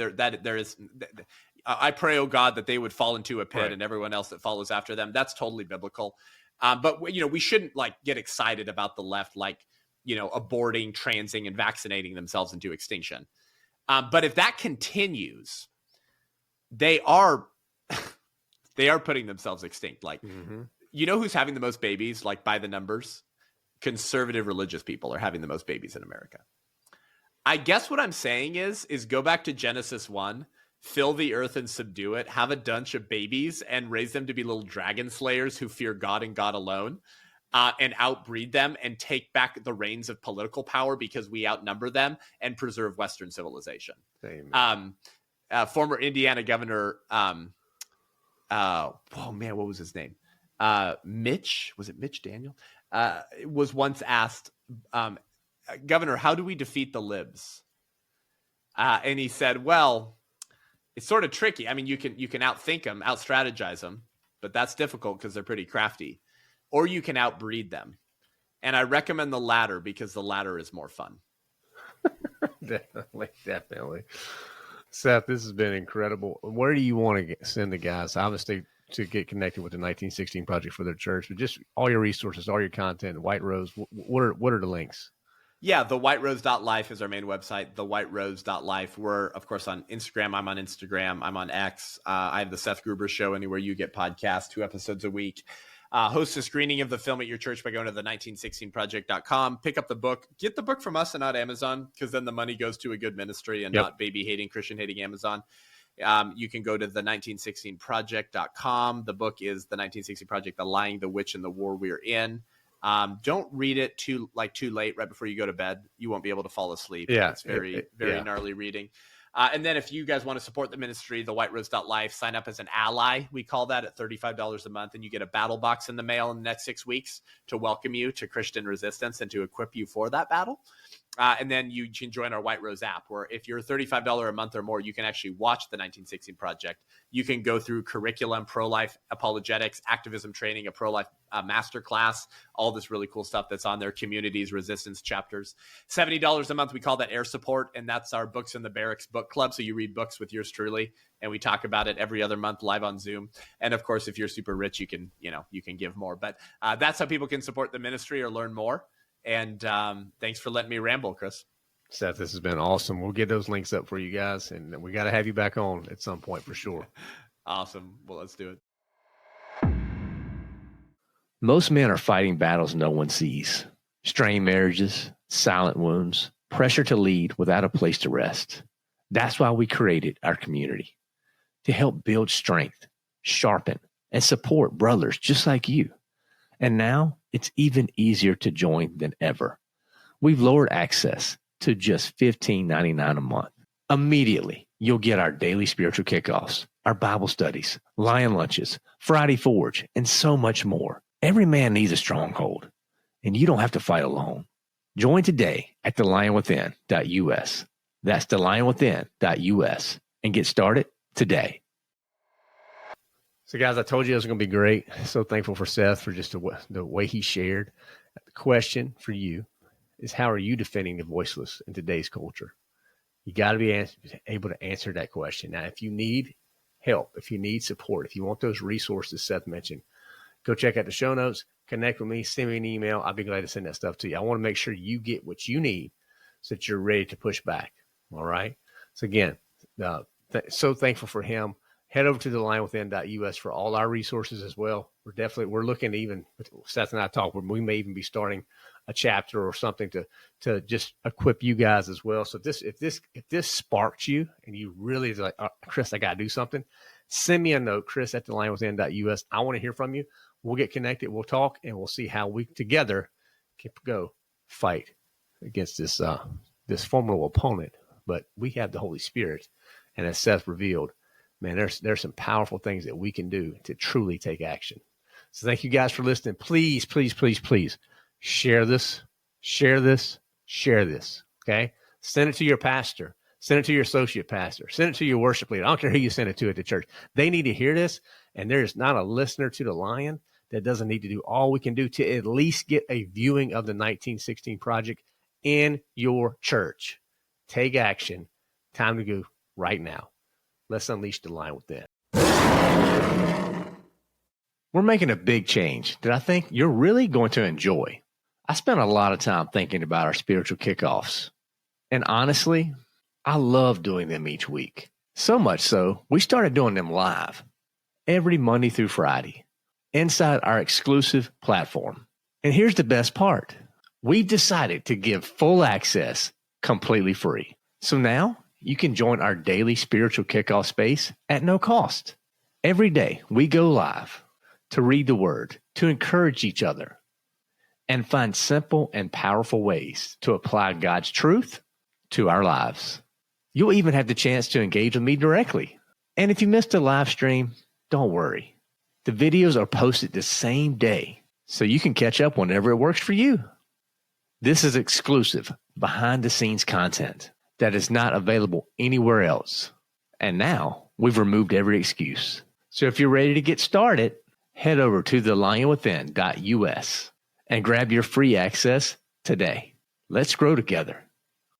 I pray, oh God, that they would fall into a pit, right, and everyone else that follows after them. That's totally biblical. But we shouldn't get excited about the left, aborting, transing, and vaccinating themselves into extinction. But if that continues, they are putting themselves extinct. Mm-hmm. You know who's having the most babies, by the numbers? Conservative religious people are having the most babies in America. I guess what I'm saying is go back to Genesis 1, fill the earth and subdue it, have a bunch of babies and raise them to be little dragon slayers who fear God and God alone, and outbreed them and take back the reins of political power because we outnumber them, and preserve Western civilization. Former Indiana governor, what was his name? Mitch Daniel? Was once asked, Governor, how do we defeat the libs? And he said, well, it's sort of tricky. I mean, you can outthink them, out-strategize them, but that's difficult because they're pretty crafty. Or you can outbreed them. And I recommend the latter because the latter is more fun. Definitely. Seth, this has been incredible. Where do you want to send the guys? Obviously, to get connected with the 1916 Project for their church, but just all your resources, all your content, White Rose, what are the links? Yeah, thewhiterose.life is our main website, thewhiterose.life. We're, of course, on Instagram. I'm on Instagram. I'm on X. I have the Seth Gruber Show anywhere you get podcasts, 2 episodes a week. Host a screening of the film at your church by going to the1916project.com. Pick up the book. Get the book from us and not Amazon, because then the money goes to a good ministry and not baby-hating, Christian-hating Amazon. You can go to the1916project.com. The book is The 1916 Project, The Lying, the Witch, and the War We're In. Don't read it too late right before you go to bed. You won't be able to fall asleep. Yeah, it's very gnarly reading. And then if you guys want to support the ministry, the whiterose.life, sign up as an ally. We call that at $35 a month, and you get a battle box in the mail in the next 6 weeks to welcome you to Christian resistance and to equip you for that battle. And then you can join our White Rose app, where if you're $35 a month or more, you can actually watch the 1916 Project. You can go through curriculum, pro-life apologetics, activism training, a pro-life masterclass, all this really cool stuff that's on there, communities, resistance chapters. $70 a month, we call that air support, and that's our Books in the Barracks book club. So you read books with yours truly, and we talk about it every other month live on Zoom. And of course, if you're super rich, you can give more. But that's how people can support the ministry or learn more. And thanks for letting me ramble, Chris. Seth, this has been awesome. We'll get those links up for you guys, and we got to have you back on at some point for sure. Awesome. Well, let's do it. Most men are fighting battles no one sees. Strained marriages, silent wounds, pressure to lead without a place to rest. That's why we created our community, to help build strength, sharpen, and support brothers just like you. And now it's even easier to join than ever. We've lowered access to just $15.99 a month. Immediately, you'll get our daily spiritual kickoffs, our Bible studies, Lion Lunches, Friday Forge, and so much more. Every man needs a stronghold, and you don't have to fight alone. Join today at thelionwithin.us. That's thelionwithin.us, and get started today. So, guys, I told you it was going to be great. So thankful for Seth for just the way he shared. The question for you is, how are you defending the voiceless in today's culture? You got to be able to answer that question. Now, if you need help, if you need support, if you want those resources Seth mentioned, go check out the show notes, connect with me, send me an email. I'll be glad to send that stuff to you. I want to make sure you get what you need so that you're ready to push back. All right? So, again, so thankful for him. Head over to thelionwithin.us for all our resources as well. We're looking to even, Seth and I talk, we may even be starting a chapter or something to just equip you guys as well. So if this sparks you and you really like, Chris, I got to do something, send me a note, Chris@thelionwithin.us. I want to hear from you. We'll get connected. We'll talk, and we'll see how we together can go fight against this formidable opponent. But we have the Holy Spirit, and as Seth revealed, man, there's some powerful things that we can do to truly take action. So thank you guys for listening. Please, please, please, please share this. Okay? Send it to your pastor. Send it to your associate pastor. Send it to your worship leader. I don't care who you send it to at the church. They need to hear this, and there's not a listener to the Lion that doesn't need to do all we can do to at least get a viewing of the 1916 Project in your church. Take action. Time to go right now. Let's unleash the Lion within. We're making a big change that I think you're really going to enjoy. I spent a lot of time thinking about our spiritual kickoffs. And honestly, I love doing them each week. So much so, we started doing them live every Monday through Friday inside our exclusive platform. And here's the best part. We've decided to give full access completely free. So now you can join our daily spiritual kickoff space at no cost. Every day we go live to read the word, to encourage each other, and find simple and powerful ways to apply God's truth to our lives. You'll even have the chance to engage with me directly. And if you missed a live stream, don't worry. The videos are posted the same day, so you can catch up whenever it works for you. This is exclusive, behind-the-scenes content that is not available anywhere else. And now we've removed every excuse. So if you're ready to get started, head over to thelionwithin.us and grab your free access today. Let's grow together.